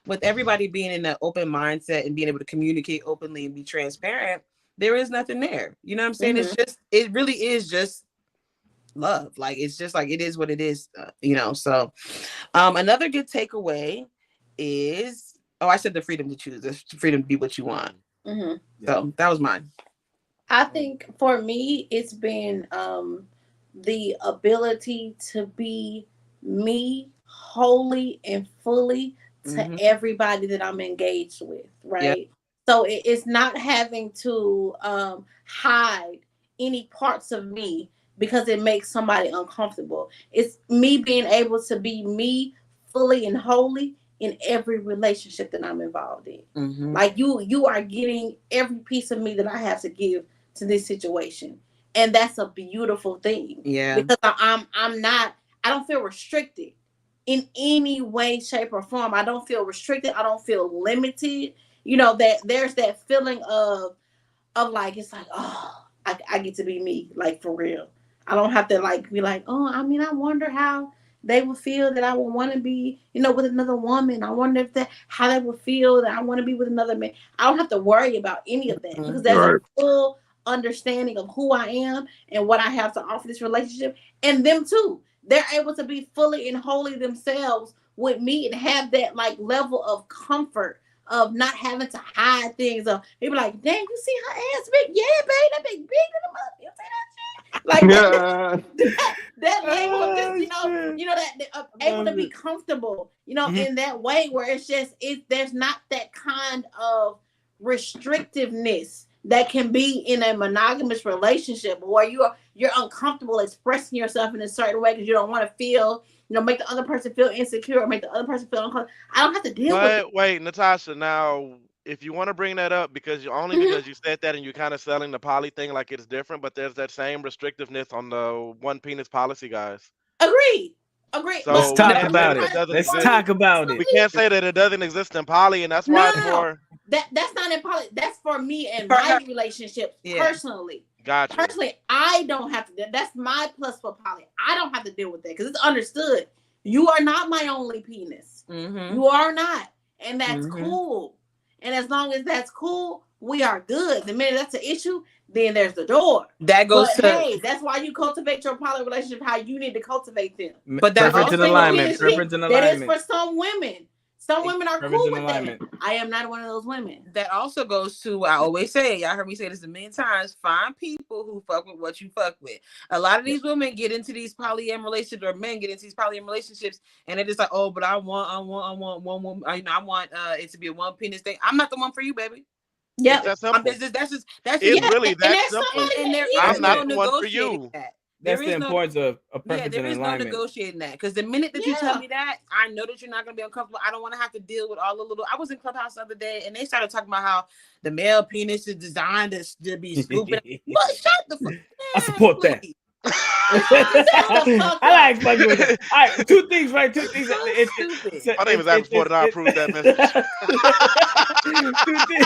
with everybody being in that open mindset and being able to communicate openly and be transparent, there is nothing there. You know what I'm saying? Mm-hmm. It really is just love. Like, it's just like, it is what it is, you know? So, another good takeaway is, I said the freedom to choose, the freedom to be what you want. Mm-hmm. So that was mine. I think for me, it's been the ability to be me wholly and fully to everybody that I'm engaged with, right? Yep. So it's not having to hide any parts of me because it makes somebody uncomfortable. It's me being able to be me fully and wholly in every relationship that I'm involved in. Mm-hmm. Like you are getting every piece of me that I have to give to this situation. And that's a beautiful thing. Yeah. Because I don't feel restricted in any way, shape, or form. I don't feel restricted. I don't feel limited. You know, that there's that feeling of like, it's like, oh, I get to be me, like, for real. I don't have to like be like, oh, I mean, I wonder how they would feel that I would want to be, you know, with another woman. I wonder how they would feel that I want to be with another man. I don't have to worry about any of that because there's a full understanding of who I am and what I have to offer this relationship, and them too. They're able to be fully and wholly themselves with me and have that like level of comfort of not having to hide things. Of people like, dang, you see her ass big? Yeah, babe, that big in the mouth. You see that shit? Like that level of just, you know that able to be comfortable, you know, in that way where it's just there's not that kind of restrictiveness that can be in a monogamous relationship where you're uncomfortable expressing yourself in a certain way because you don't want to feel, you know, make the other person feel insecure or make the other person feel uncomfortable. I don't have to deal with it. Wait, Natasha, now if you want to bring that up because because you said that and you're kind of selling the poly thing like it's different, but there's that same restrictiveness on the one penis policy, guys. Agreed. So let's talk about it. Let's talk about it. We can't say that it doesn't exist in poly, and that's why it's more. That's not in poly. That's for me and my relationships personally. Gotcha. Personally, I don't have to. That's my plus for poly. I don't have to deal with that because it's understood. You are not my only penis. Mm-hmm. You are not, and that's cool. And as long as that's cool, we are good. The minute that's an issue, then there's the door. That goes hey, that's why you cultivate your poly relationship how you need to cultivate them. But that preference and alignment. That is for some women. Some women are cool with that. I am not one of those women. That also goes to, I always say, y'all heard me say this a million times, find people who fuck with what you fuck with. A lot of these women get into these polyam relationships, or men get into these polyam relationships, and they're just like, oh, but I want one woman. You know, I want it to be a one penis thing. I'm not the one for you, baby. Yeah, that's simple. That's really that simple. And I'm not the one for you. That's the importance of a perfect there is alignment. no negotiating that, because the minute that you tell me that, I know that you're not going to be uncomfortable. I don't want to have to deal with all the little. I was in Clubhouse the other day, and they started talking about how the male penis is designed to be scooping. Well, shut the fuck. I support that. I like fucking with it. All right, two things. My name is Adam Ford, and I approve that message. 2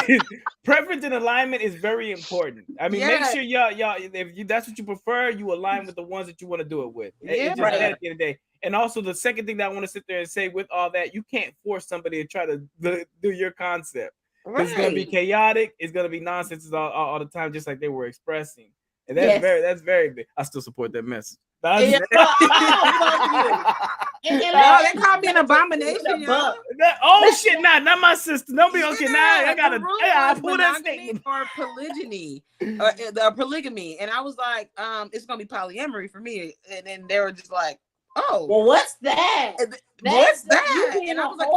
things. Preference and alignment is very important. I mean, make sure y'all, if that's what you prefer, you align with the ones that you want to do it with. It's just that at the end of the day. And also, the second thing that I want to sit there and say, with all that, you can't force somebody to try to do your concept. It's going to be chaotic. It's going to be nonsense all the time, just like they were expressing. And that's very big. I still support that message. They call me an abomination. Shit, not my sister. Don't be okay. Now I gotta pull that statement. Or polygyny, or polygamy, and I was like, it's gonna be polyamory for me. And then they were just like, oh, well, what's that? What's that? And I was like,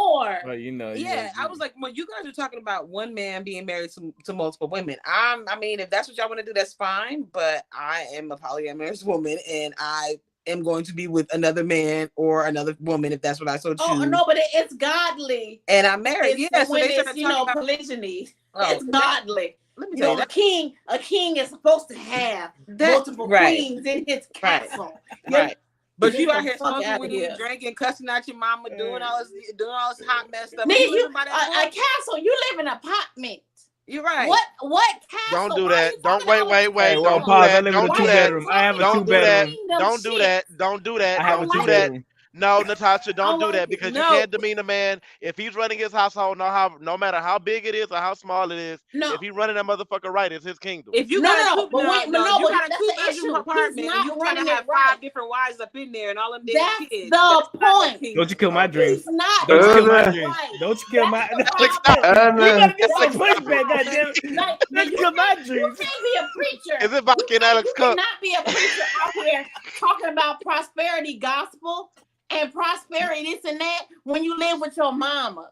well, you know, I was like, well, you guys are talking about one man being married to multiple women. I mean, if that's what y'all want to do, that's fine. But I am a polyamorous woman, and I am going to be with another man or another woman if that's what I so choose. Oh no, but it's godly. And I'm married. So when it's polygyny, it's godly. Let me tell you, a king is supposed to have multiple queens in his castle. Right. But you out here smoking when you drinking, cussing out your mama, doing all this hot mess stuff. A castle, you live in an apartment. You're right. What castle? Don't do that. Don't wait. Don't do that. I live in a 2-bedroom. I have a 2-bedroom. Don't do that. I have a 2-bedroom. No, Natasha, don't do like that it. because you No. can't demean a man if he's running his household. No matter how big it is or how small it is, No. if he's running that motherfucker right, it's his kingdom. If you No, got no, a but wait, but no, you but got a that's the 2-bedroom issue. He's apartment, and not you trying running to have it right. 5 different wives up in there and all them damn That's kids. the That's not no point. kingdom. Don't you kill my dreams. He's not Don't you kill my running it dreams. right. Don't you kill my. That's the Alex, problem. stop. We gotta get some That's the pushback, problem. goddammit. Like, Don't you kill my You dreams. can't be a preacher. Is it vodka and Alex You Cup? cannot be a preacher out here talking about prosperity gospel and prosperity this and that when you live with your mama.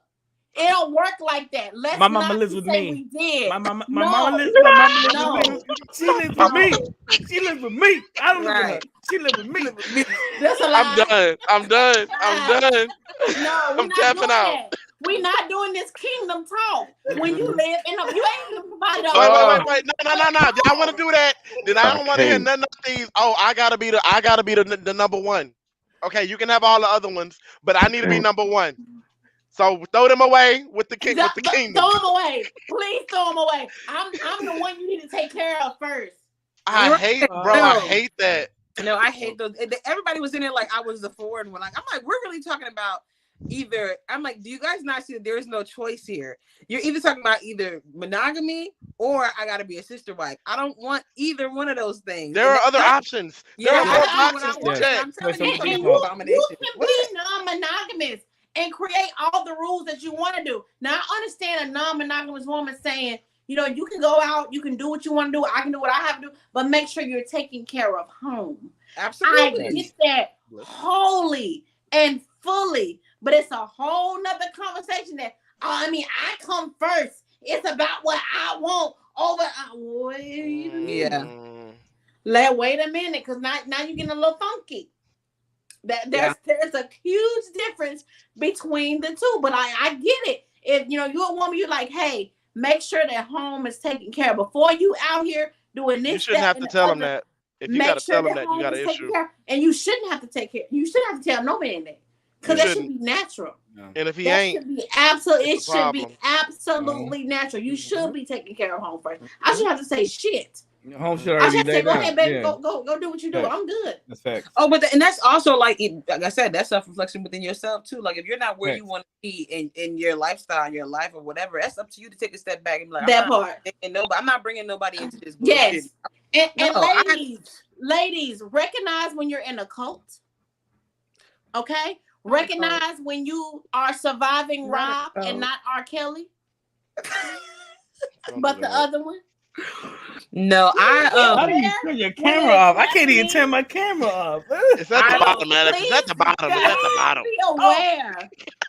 It don't work like that. Let's My mama not lives with say me. we did. My mama No. lives with No. me. She lives with me. She lives with me. I don't live with her. Right. She lives with me. That's a lie. I'm done. No, we're I'm not tapping doing out. that. We're not doing this kingdom talk. When you live in a, you ain't gonna provide Wait. No. If y'all want to do that, then I don't want to hear none of these. Oh, I gotta be the number one. Okay, you can have all the other ones, but I need to be number one. So throw them away with the king. With the kingdom. Throw them away. Please throw them away. I'm the one you need to take care of first. I hate that. No, I hate those. Everybody was in there like I was the foreign one. Like I'm like, we're really talking about either. I'm like, do you guys not see that there is no choice here? You're either talking about either monogamy or I got to be a sister wife. I don't want either one of those things. There are other options. There are more boxes to check. I'm telling you, And you can be non-monogamous and create all the rules that you want to do. Now, I understand a non-monogamous woman saying, you know, you can go out, you can do what you want to do, I can do what I have to do, but make sure you're taking care of home. Absolutely. I get that wholly and fully, but it's a whole nother conversation that, I come first. It's about what I want over. Wait a minute. Yeah. Wait a minute, because now you're getting a little funky. There's a huge difference between the two, but I get it. If you're a woman, you're like, hey, make sure that home is taken care of before you out here doing this. You shouldn't have to tell them that. If you got to tell them that, you got an issue. And you shouldn't have to take care. You shouldn't have to tell no man that, because that should be natural. And if he ain't, it should be absolutely natural. You should be taking care of home first. I shouldn't have to say shit. Home should I already should be say, laid go out. ahead, baby, Yeah. go do what you do. Facts. I'm good. That's facts. Oh, and that's also like I said, that's self-reflection within yourself too. Like if you're not where you want to be in your lifestyle, your life, or whatever, that's up to you to take a step back and be like, I'm not bringing nobody into this bullshit. Yes, and ladies, recognize when you're in a cult. Okay, recognize when you are surviving Rob and not R. Kelly, but the other one. No, how do you turn your camera off? I can't even turn my camera off. It's at the bottom, man. It's at the bottom. It's at the bottom. Be aware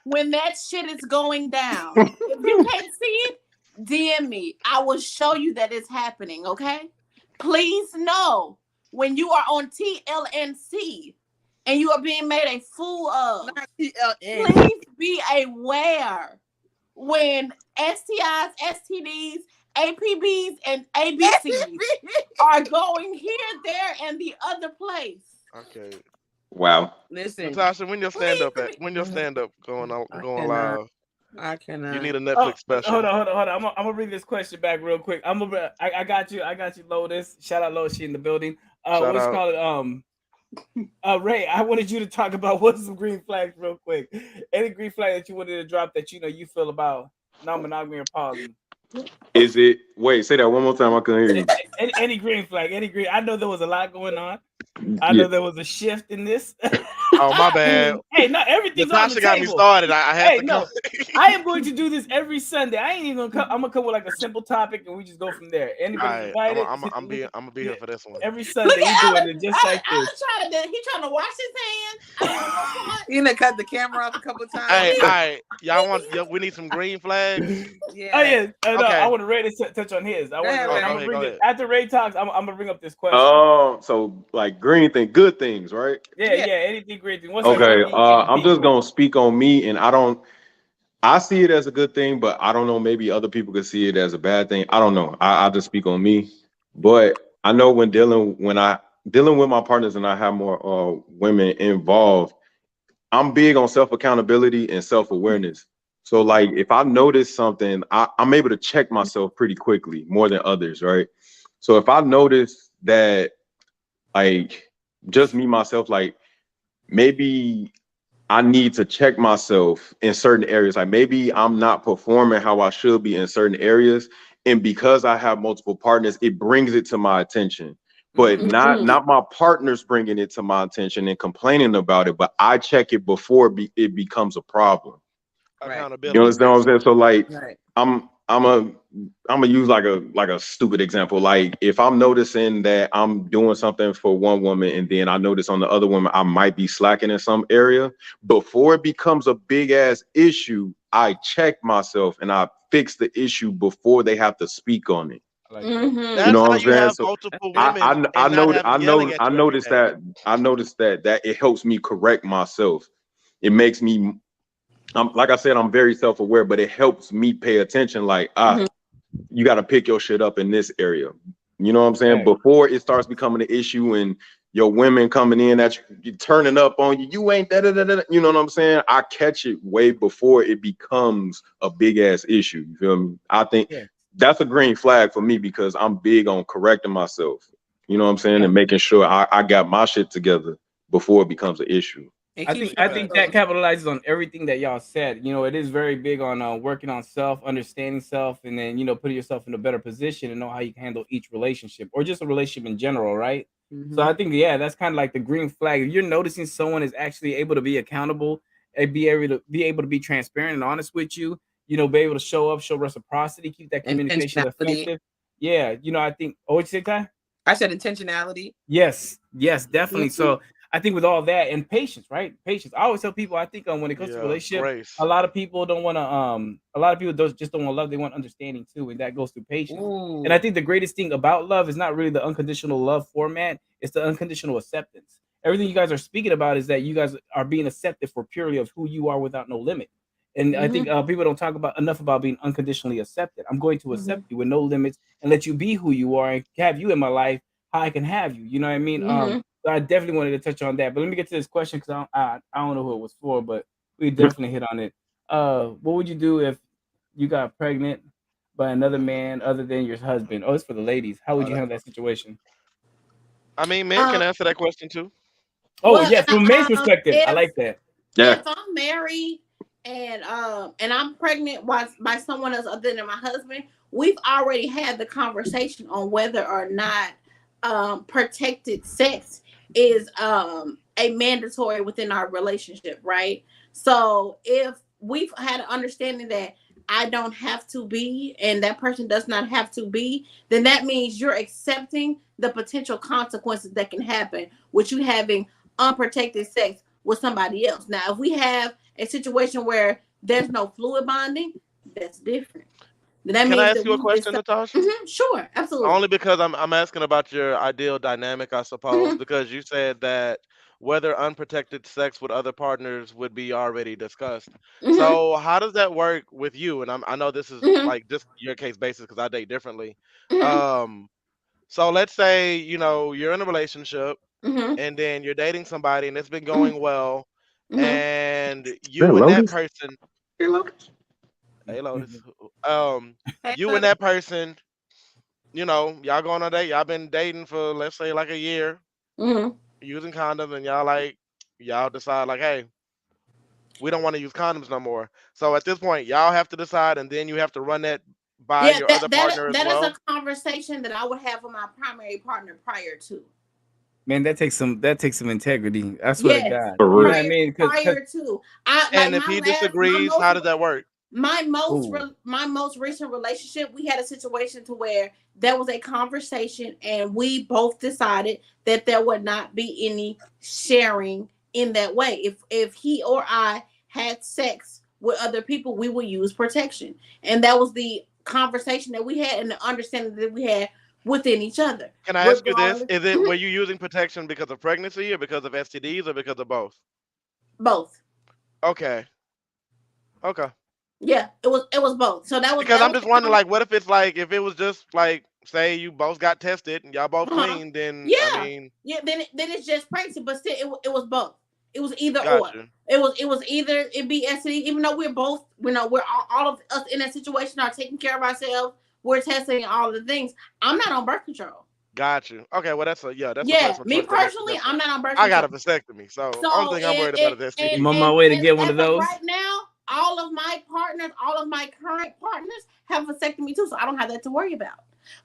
when that shit is going down. If you can't see it, DM me. I will show you that it's happening. Okay. Please know when you are on TLNC and you are being made a fool of. not TLN. Please be aware when STIs, STDs, APBs, and ABCs are going here, there, and the other place. Okay. Wow. Listen, Natasha, when your stand up going live? I cannot. You need a Netflix special. Hold on. I'm gonna read this question back real quick. I got you, Lotus. Shout out Lotus, she in the building. Ray, I wanted you to talk about what's some green flags real quick. Any green flag that you wanted to drop that you feel about non-monogamy or poly? Is it? Wait, say that one more time. I couldn't hear you. Any green flag? I know there was a lot going on. I know there was a shift in this. Oh, my bad. Hey, no, everything's on the Natasha got table. me started. I had to come. I am going to do this every Sunday. I ain't even gonna come. I'm gonna come with like a simple topic and we just go from there. Anybody invited? I'm gonna be here for this one. Every Sunday we doing it just like this. He trying to wash his hands. You done cut the camera off a couple times. Hey, all right. Y'all we need some green flags. Yeah. Oh yeah. No, Okay. I want to Ray to touch on his. I'm gonna bring it after Ray talks. I'm gonna bring up this question. Oh, so like green thing, good things, right? Yeah. Anything great thing. Okay. I'm just gonna speak on me, and I see it as a good thing, but I don't know. Maybe other people could see it as a bad thing. I don't know. I just speak on me, but I know when dealing with my partners and I have more women involved, I'm big on self-accountability and self-awareness. So like if I notice something, I'm able to check myself pretty quickly, more than others, right? So if I notice that, like just me myself, like maybe I need to check myself in certain areas. Like maybe I'm not performing how I should be in certain areas. And because I have multiple partners, it brings it to my attention. But not my partners bringing it to my attention and complaining about it. But I check it before it becomes a problem. Accountability. You understand what I'm saying? So like Right. I'm gonna use like a stupid example. Like if I'm noticing that I'm doing something for one woman and then I notice on the other woman I might be slacking in some area, before it becomes a big ass issue, I check myself and I fix the issue before they have to speak on it. Like You That's know what how I'm you saying? have So multiple women I and not know have them yelling at I you every noticed day. that it helps me correct myself. It makes me like I said, I'm very self-aware, but it helps me pay attention. Like, you got to pick your shit up in this area. You know what I'm saying? Right. Before it starts becoming an issue and your women coming in that you turning up on you, you ain't da da da da. You know what I'm saying? I catch it way before it becomes a big ass issue. You feel me? I think that's a green flag for me because I'm big on correcting myself. You know what I'm saying? And making sure I got my shit together before it becomes an issue. I think that capitalizes on everything that y'all said. You know, it is very big on working on self, understanding self, and then putting yourself in a better position and know how you can handle each relationship or just a relationship in general, right? So I think that's kind of like the green flag. If you're noticing someone is actually able to be accountable and be able to be transparent and honest with you, be able to show up, show reciprocity, keep that communication effective. Yeah, I think. Oh, what you say, Kai? I said intentionality. Yes, definitely. So I think with all that and patience, right? Patience. I always tell people, I think when it comes to relationship, grace. a lot of people don't want to a lot of people just don't want love, they want understanding too, and that goes through patience. And I think the greatest thing about love is not really the unconditional love format, it's the unconditional acceptance. Everything you guys are speaking about is that you guys are being accepted for purely of who you are without no limit. And I think people don't talk about enough about being unconditionally accepted. I'm going to accept you with no limits and let you be who you are and have you in my life how I can have you. You know what I mean? So I definitely wanted to touch on that. But let me get to this question because I don't know who it was for, but we definitely hit on it. What would you do if you got pregnant by another man other than your husband? Oh, it's for the ladies. How would you handle that situation? I mean, men can answer that question too. Oh, yeah, from men's perspective, I like that. If I'm married and I'm pregnant by someone else other than my husband, we've already had the conversation on whether or not protected sex is a mandatory within our relationship, right? So if we've had an understanding that I don't have to be and that person does not have to be, then that means you're accepting the potential consequences that can happen with you having unprotected sex with somebody else. Now, if we have a situation where there's no fluid bonding, that's different. That Can I ask you a question, Natasha? Sure, absolutely. Only because I'm asking about your ideal dynamic, I suppose, because you said that whether unprotected sex with other partners would be already discussed. So how does that work with you? And I know this is like just your case basis because I date differently. So let's say you're in a relationship and then you're dating somebody and it's been going well, and you and that person. Hey, Lotus. You and that person, y'all going on a date. Y'all been dating for let's say like a year, using condoms, and y'all decide like, hey, we don't want to use condoms no more. So at this point, y'all have to decide, and then you have to run that by your other partner as well. That is a conversation that I would have with my primary partner prior to. Man, that takes some integrity. I swear to God. For real. You know what I mean? Prior to, And if he disagrees, how does that work? My most recent relationship, we had a situation to where there was a conversation and we both decided that there would not be any sharing in that way. If he or I had sex with other people, we would use protection. And that was the conversation that we had and the understanding that we had within each other. Can I ask you this? Is it were you using protection because of pregnancy or because of STDs or because of both? Both. Okay. Yeah, it was both. So that was because I'm just wondering, like, what if it's like if it was just like say you both got tested and y'all both clean, then I mean, then it's just pregnancy, but still it was both. It was either or. you. It was either it be STD, even though we're both, we're all of us in that situation are taking care of ourselves. We're testing all of the things. I'm not on birth control. Got you. Okay, well that's a personal me choice for next personally, semester. I'm not on birth I got control. a vasectomy, so So only thing I'm worried about is STD. I'm on my way to get one as of those. right now, all of my partners, all of my current partners have vasectomy too, so I don't have that to worry about.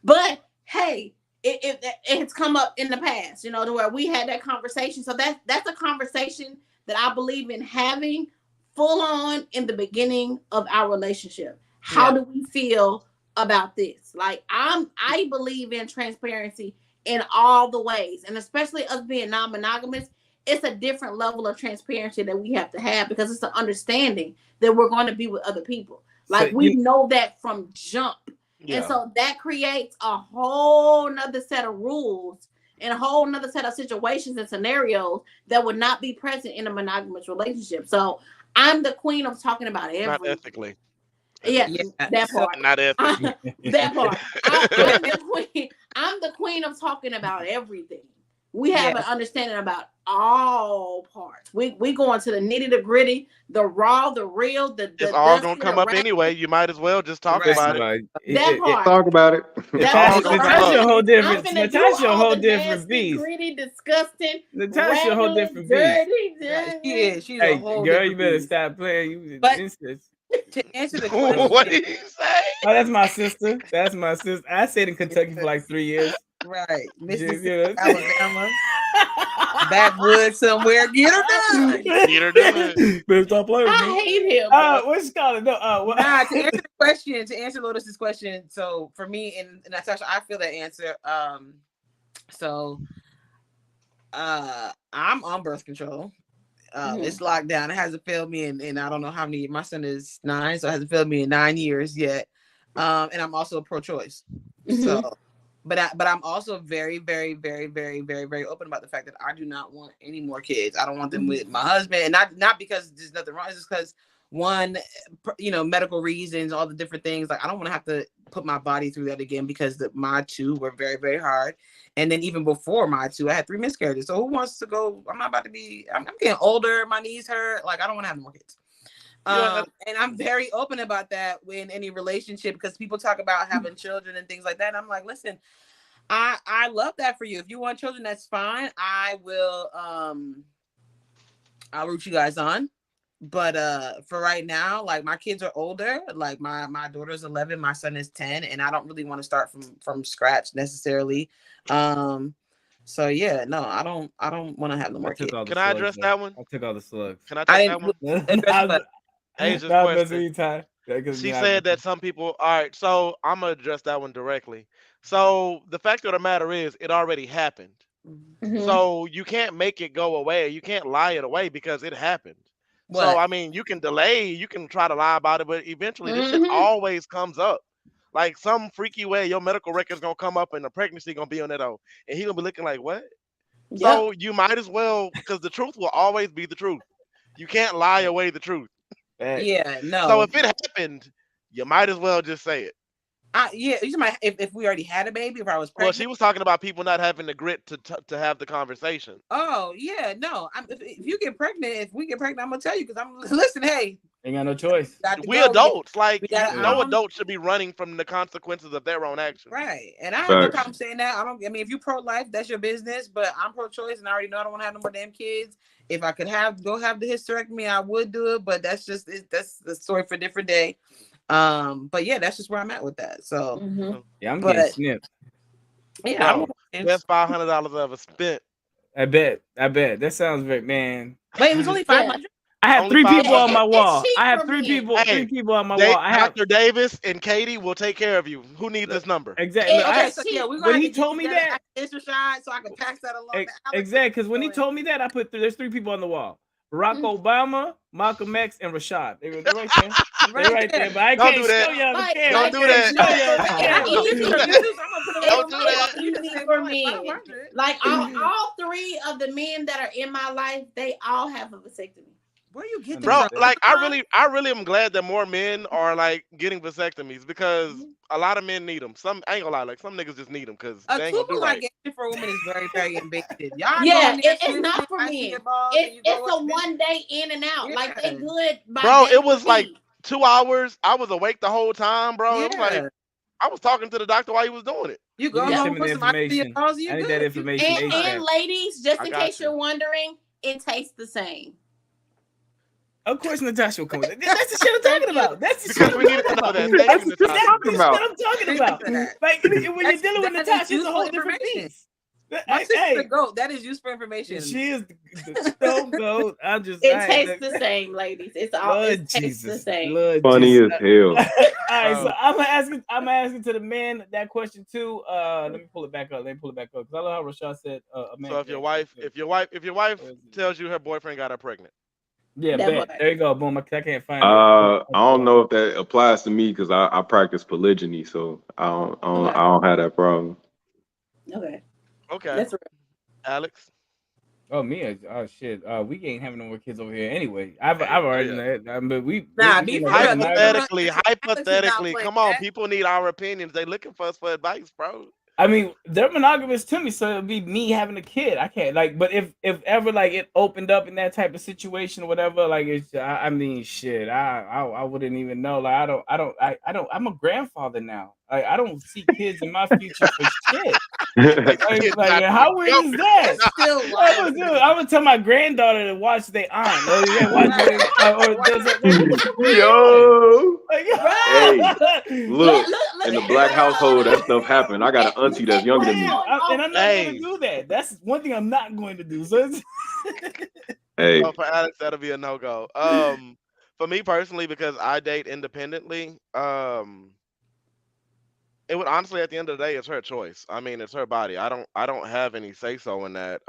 But hey, it's come up in the past, you know, to where we had that conversation. So that's a conversation that I believe in having full on in the beginning of our relationship. How do we feel about this? Like I believe in transparency in all the ways, and especially us being non-monogamous, it's a different level of transparency that we have to have because it's an understanding that we're going to be with other people. Like we know that from jump. Yeah. And so that creates a whole nother set of rules and a whole nother set of situations and scenarios that would not be present in a monogamous relationship. So I'm the queen of talking about everything. Not ethically. Yeah, that part. Not ethically. That part. I'm the queen of talking about everything. We have an understanding about all parts. We go into the nitty, the gritty, the raw, the real, it's all gonna come up anyway. You might as well just talk about it. That part. Talk about it. Natasha, a whole different. Natasha, a whole different beast. Gritty, disgusting. Natasha, a whole different beast. She's a whole girl, you better beast. Stop playing. To answer the question, what did you say? Oh, that's my sister. That's my sister. I stayed in Kentucky for like 3 years. Right, Mississippi, Alabama, backwoods somewhere. Get her done. Get her done. Better stop playing with me. I hate him. What's called? No. To answer the question, to answer Lotus's question. So for me and Natasha, I feel that answer. I'm on birth control. It's locked down. It hasn't failed me in I don't know how many. My son is 9, so it hasn't failed me in 9 years yet. And I'm also pro-choice. So, but I'm also very, very, very, very, very, very open about the fact that I do not want any more kids. I don't want them with my husband, and not because there's nothing wrong. It's just because one, medical reasons, all the different things. Like I don't want to have to put my body through that again because my 2 were very, very hard. And then even before my 2, I had 3 miscarriages. So who wants to go? I'm getting older. My knees hurt. Like I don't want to have more kids. And I'm very open about that in any relationship because people talk about having children and things like that. And I'm like, listen, I love that for you. If you want children, that's fine. I will, I'll root you guys on. But for right now, like my kids are older. Like my daughter's 11, my son is 10, and I don't really want to start from scratch necessarily. So yeah, no, I don't want to have no more kids. Can I address that one? I took all the slugs. Can I take that one? Asia's question. She said that some people. All right, so I'm gonna address that one directly. So the fact of the matter is, it already happened. So you can't make it go away. You can't lie it away because it happened. What? So I mean, you can delay, you can try to lie about it, but eventually this shit always comes up. Like some freaky way, your medical record's gonna come up and the pregnancy gonna be on it all, and he gonna be looking like what? Yep. So you might as well, because the truth will always be the truth. You can't lie away the truth. Yeah, no. So if it happened, you might as well just say it. If we already had a baby, if I was pregnant. Well, she was talking about people not having the grit to have the conversation. Oh yeah, no. If you get pregnant, if we get pregnant, I'm gonna tell you because listen. Hey, ain't got no choice. We adults, like no adult should be running from the consequences of their own actions. Right, and I have no problem saying that. I mean, if you pro-life, that's your business. But I'm pro-choice, and I already know I don't want to have no more damn kids. If I could go have the hysterectomy, I would do it. But that's the story for a different day. But yeah, that's just where I'm at with that. So yeah, I'm getting snipped. Yeah, that's $500 ever spent. I bet. That sounds very man. Wait, it was only 500. I have 3 people on my wall. I have 3 people. 3 people on my wall. Dr. Davis and Katie will take care of you. Who needs this number? Exactly. When he told me that, extra shine, so I can pass that along. Exactly, because when he told me that, I put there's 3 people on the wall. Barack Obama, Malcolm X, and Rashad. They're right there. They're right there. But I can't show y'all the camera. Don't do that. Don't do that. Easy for me. Like all 3 of the men that are in my life, they all have a vasectomy. Where you get bro? Like I really am glad that more men are like getting vasectomies because a lot of men need them. Some I ain't gonna lie, like some niggas just need them because they ain't gonna do right. For a woman is very, very invasive. It's not for men. It's a one day in and out. Yeah. Like they good. Bro, it was like 2 hours. I was awake the whole time, bro. Yeah. It was like I was talking to the doctor while he was doing it. You go Send home, me put the some ice in your information. nose, you I need good. that information And ASAP. ladies, just I in got case you. you're wondering, it tastes the same. Of course, Natasha will come with it. That's the shit I'm talking about. That's the Because shit we I'm needed to talking know about. that. Thank That's you, what you're Natasha. talking That's about. what I'm talking Thank about. you for that. Like when you're That's- dealing with that is Natasha, it's a useful whole different information. piece. My sister's Hey, the goat. That is useful information. she is the stone goat. I'm just. It tastes the same, ladies. It's all. Lord It tastes the Jesus, same. Lord Funny Jesus. as hell. All right, so Bro. I'm asking to the man that question too. Let me pull it back up. Because I love how Rashad said a man. So if your wife tells you her boyfriend got her pregnant. Yeah, That bet. boy. There you go. Boom. I can't find it. I don't know if that applies to me because I practice polygyny, so I don't have that problem. Okay. Okay. That's real. Alex. Oh, me? Oh shit. We ain't having no more kids over here anyway. I've already know that, but we. Nah, we be gonna for real. get married. Hypothetically, come on, people need our opinions. They looking for us for advice, bro. I mean, they're monogamous to me, so it'd be me having a kid. I can't but if ever like it opened up in that type of situation or whatever, like it's I mean shit, I wouldn't even know. Like I don't I'm a grandfather now. Like I don't see kids in my future for shit. Like how weird is that? That's still I'm wild. gonna tell my granddaughter to watch their aunt. Or, yeah, watch Yo. like, Hey, look, look in the at black her. household, that stuff happened. I got an auntie that's younger than me. and I'm not going to do that. That's one thing I'm not going to do. So Hey, So for Alex, that'll be a no-go. For me personally, because I date independently, it would honestly at the end of the day, it's her choice. I mean, it's her body. I don't have any say-so in that.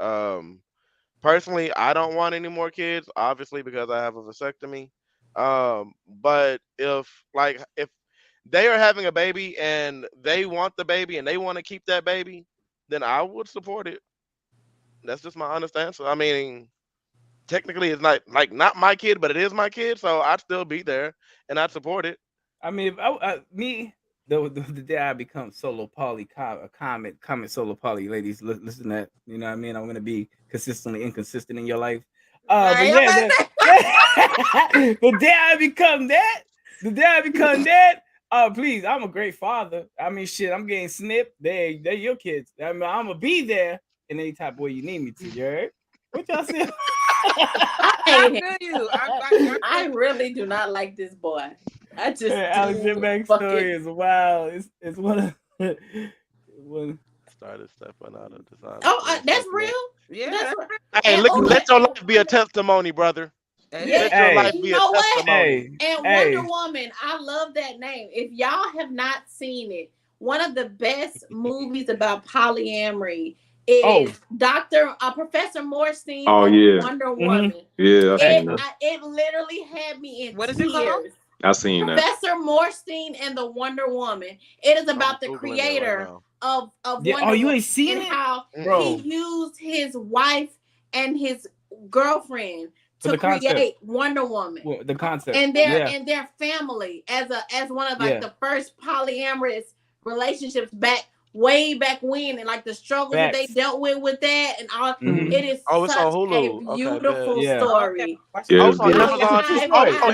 Personally, I don't want any more kids, obviously, because I have a vasectomy. But if they are having a baby and they want the baby and they want to keep that baby, then I would support it. That's just my honest answer. I mean, technically, it's not my kid, but it is my kid, so I'd still be there and I'd support it. I mean, if the day I become solo poly, comment solo poly, ladies, listen to that. You know what I mean? I'm gonna be consistently inconsistent in your life. But yeah, the day I become that, please, I'm a great father. I mean, shit, I'm getting snipped. They're your kids. I mean, I'm gonna be there in any type of way you need me to. You heard? What y'all say? I feel you. I really do not like this boy. I just Alex, your backstory is wild. It's one of Started stepping out of design. Oh, that's real. Yeah. That's real. Hey, let your life be a testimony, brother. Yeah, Let your life you be know a what? testimony. And Wonder Woman, I love that name. If y'all have not seen it, one of the best movies about polyamory is Professor Morstein Wonder Woman. Yeah, it literally had me in What is it called? tears. I seen that. Professor Morstein and the Wonder Woman. It is about the creator of Wonder Woman. Oh, you ain't seen and it? how he used his wife and his girlfriend to create Wonder Woman. Well, the concept. And their family as one of the first polyamorous relationships way back when, and like the struggles that they dealt with that and all. It is such a beautiful story.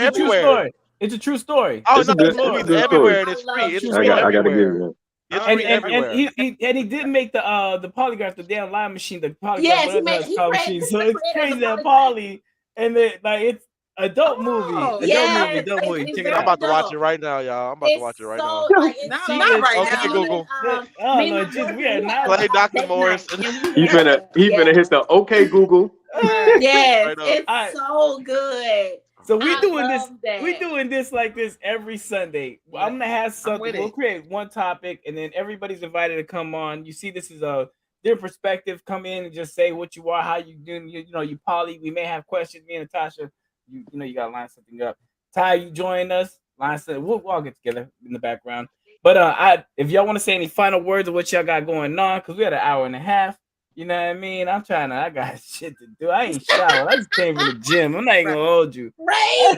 Everywhere. It's a true story. Oh, no, it's everywhere and it's free. It's free I gotta give everywhere. you It's free everywhere. And he did make the polygraph, the damn line machine, the polygraph. Yes, he made machine. So it's crazy that Poly, and then it's a dope movie. Dope movie. Check it out. I'm about to watch it right now, y'all. I'm about to watch it right now. Okay, Google. We are not. Play Dr. Morris. He finna hit the okay Google. Yes, it's so good. So we doing this like this every Sunday. I'm gonna have something. We'll create one topic, and then everybody's invited to come on. You see, this is a their perspective. Come in and just say what you are, how you doing. You know, you poly. We may have questions. Me and Natasha, you know, you gotta line something up. Ty, you join us. Line something. We'll all get together in the background. But if y'all want to say any final words of what y'all got going on, because we had an hour and a half. You know what I mean? I got shit to do. I ain't showered. I just came from the gym. I'm not even gonna hold you. Right.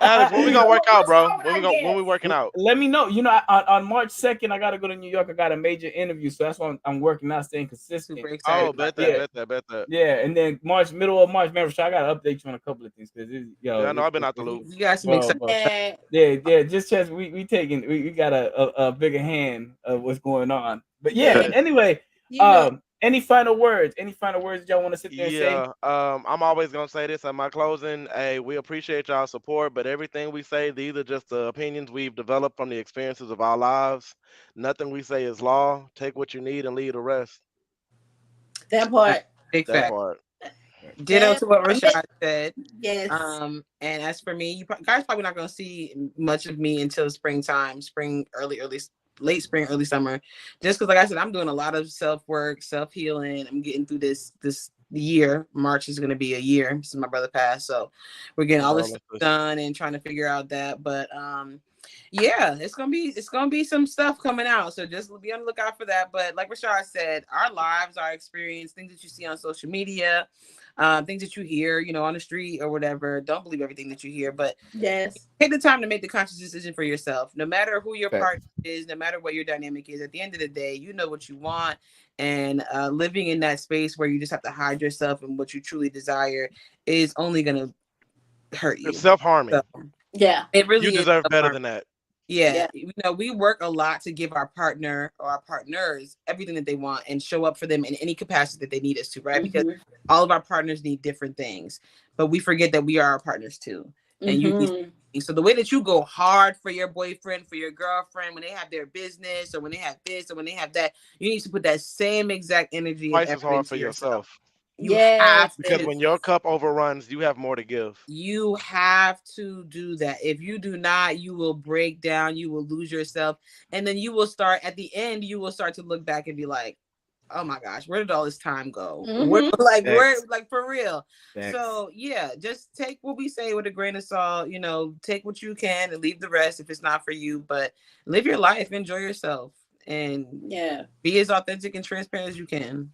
Alex, when we gonna work out, bro? When we working out? Let me know. You know, on March 2nd, I gotta go to New York. I got a major interview, so that's why I'm working out, staying consistent. Super excited. Oh, bet that. Yeah, and then middle of March, remember, so I gotta update you on a couple of things because I know I've been out the loop. You guys make sense. Yeah. Just we got a bigger hand of what's going on. But yeah, anyway, any final words? Any final words y'all want to sit there and say? I'm always gonna say this at my closing. Hey, we appreciate y'all support, but everything we say, these are just the opinions we've developed from the experiences of our lives. Nothing we say is law. Take what you need and leave the rest. That part. Big that fact. part. Ditto to what Rashad said. Yes. And as for me, you guys probably not gonna see much of me until springtime, late spring, early summer. Just because, like I said, I'm doing a lot of self-work, self-healing. I'm getting through this year. March is gonna be a year since my brother passed, so we're getting all this stuff done and trying to figure out that. But yeah, it's gonna be some stuff coming out. So just be on the lookout for that. But like Rashad said, our lives, our experience, things that you see on social media, things that you hear, on the street or whatever. Don't believe everything that you hear, but yes, take the time to make the conscious decision for yourself. No matter who your partner is, no matter what your dynamic is, at the end of the day, you know what you want. And living in that space where you just have to hide yourself and what you truly desire is only gonna hurt you. It's self-harming. So, yeah, it really you deserve better than that. Yeah, we work a lot to give our partner or our partners everything that they want and show up for them in any capacity that they need us to, right? Because all of our partners need different things, but we forget that we are our partners too. And you need, so the way that you go hard for your boyfriend, for your girlfriend, when they have their business or when they have this or when they have that, you need to put that same exact energy twice as hard for yourself. You have because when your cup overruns, you have more to give. You have to do that. If you do not, you will break down, you will lose yourself. And then you will start at the end, you will start to look back and be like, oh my gosh, where did all this time go? Where, for real. Thanks. So yeah, just take what we say with a grain of salt, take what you can and leave the rest if it's not for you, but live your life, enjoy yourself, and be as authentic and transparent as you can.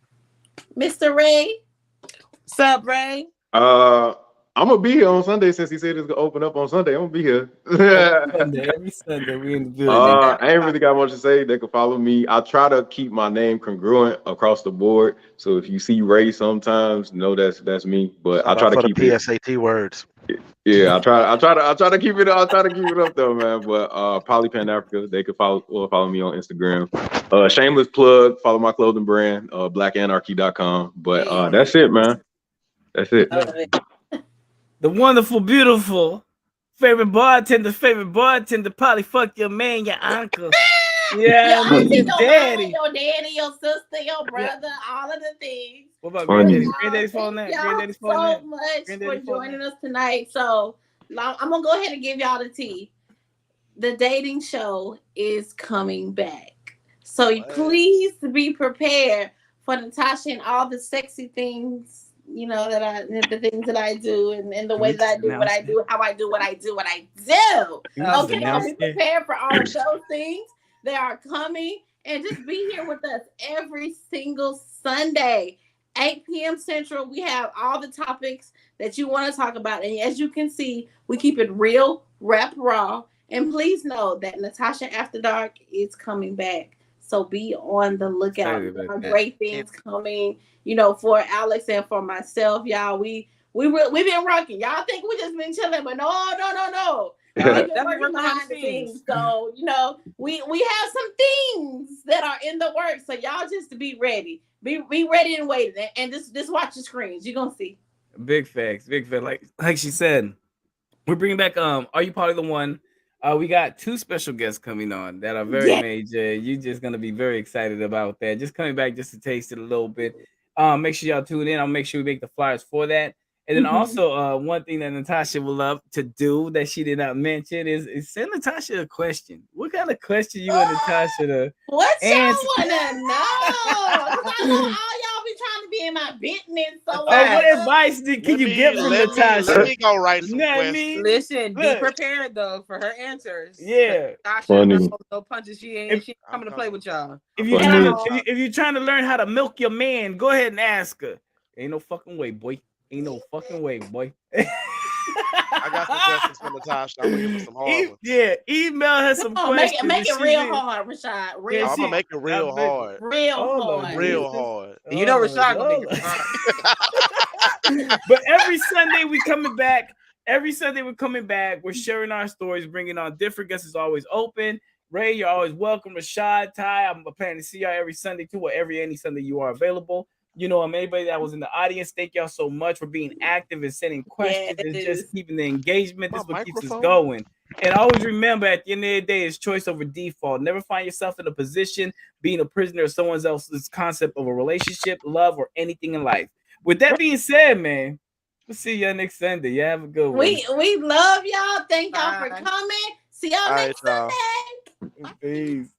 Mr. Ray. What's up, Ray? I'm gonna be here on Sunday since he said it's gonna open up on Sunday. I'm gonna be here. every Sunday we in the building. I ain't really got much to say. They can follow me. I try to keep my name congruent across the board. So if you see Ray sometimes, know that's me. But I try to keep the PSAT words. Yeah, I try to keep it. I try to keep it up though, man. But Poly Pan Africa, they could follow me on Instagram. Shameless plug. Follow my clothing brand, blackanarchy.com. But that's it, man. That's it. The wonderful, beautiful, favorite bartender, Polly, fuck your man, your uncle. Yeah, your daddy, your sister, your brother, all of the things. What about Granddaddy? Granddaddy's phone that? Granddaddy's phone so much for joining us tonight. So I'm gonna go ahead and give y'all the tea. The dating show is coming back. So please be prepared for Natasha and all the sexy things. The things that I do and the way that I do what I do, how I do what I do. Okay, be prepared for all of those things. They are coming, and just be here with us every single Sunday, 8 p.m. Central. We have all the topics that you want to talk about, and as you can see, we keep it real, rap raw. And please know that Natasha After Dark is coming back. So be on the lookout. Great things coming, for Alex and for myself, y'all. We've been working. Y'all think we just been chilling, but no. We've been working behind the scenes. So, we have some things that are in the works. So y'all just be ready. Be ready and waiting. And just watch the screens. You're gonna see. Big facts. Like she said, we're bringing back Are You Probably the One? We got 2 special guests coming on that are very major. You're just gonna be very excited about that. Just coming back just to taste it a little bit. Make sure y'all tune in. I'll make sure we make the flyers for that. And then also one thing that Natasha will love to do that she did not mention is send Natasha a question. What kind of question you want Natasha to what y'all want to know? I know all y'all be trying to be in my business. So what advice can you get from Natasha? Let me go write some questions. I mean? Listen, be prepared though for her answers. Yeah. Natasha, no punches. She ain't coming to play with y'all. If you're trying to learn how to milk your man, go ahead and ask her. Ain't no fucking way, boy. Ain't no fucking way, boy. I got some questions for Natasha. I'm gonna give her some hard ones. Yeah, email her some questions. Make it real hard, Rashad. I'm gonna make it real hard. Real hard. You know Rashad gonna make it hard. But every Sunday we coming back. Every Sunday we're coming back. We're sharing our stories, bringing on different guests. Is always open. Ray, you're always welcome. Rashad, Ty, I'm planning to see y'all every Sunday too, or any Sunday you are available. You know, anybody that was in the audience, thank y'all so much for being active and sending questions and just keeping the engagement. This is what keeps us going. And always remember, at the end of the day, it's choice over default. Never find yourself in a position being a prisoner of someone else's concept of a relationship, love, or anything in life. With that being said, man, we'll see y'all next Sunday. Yeah, have a good one. We love y'all. Thank y'all for coming. See y'all next Sunday. Peace.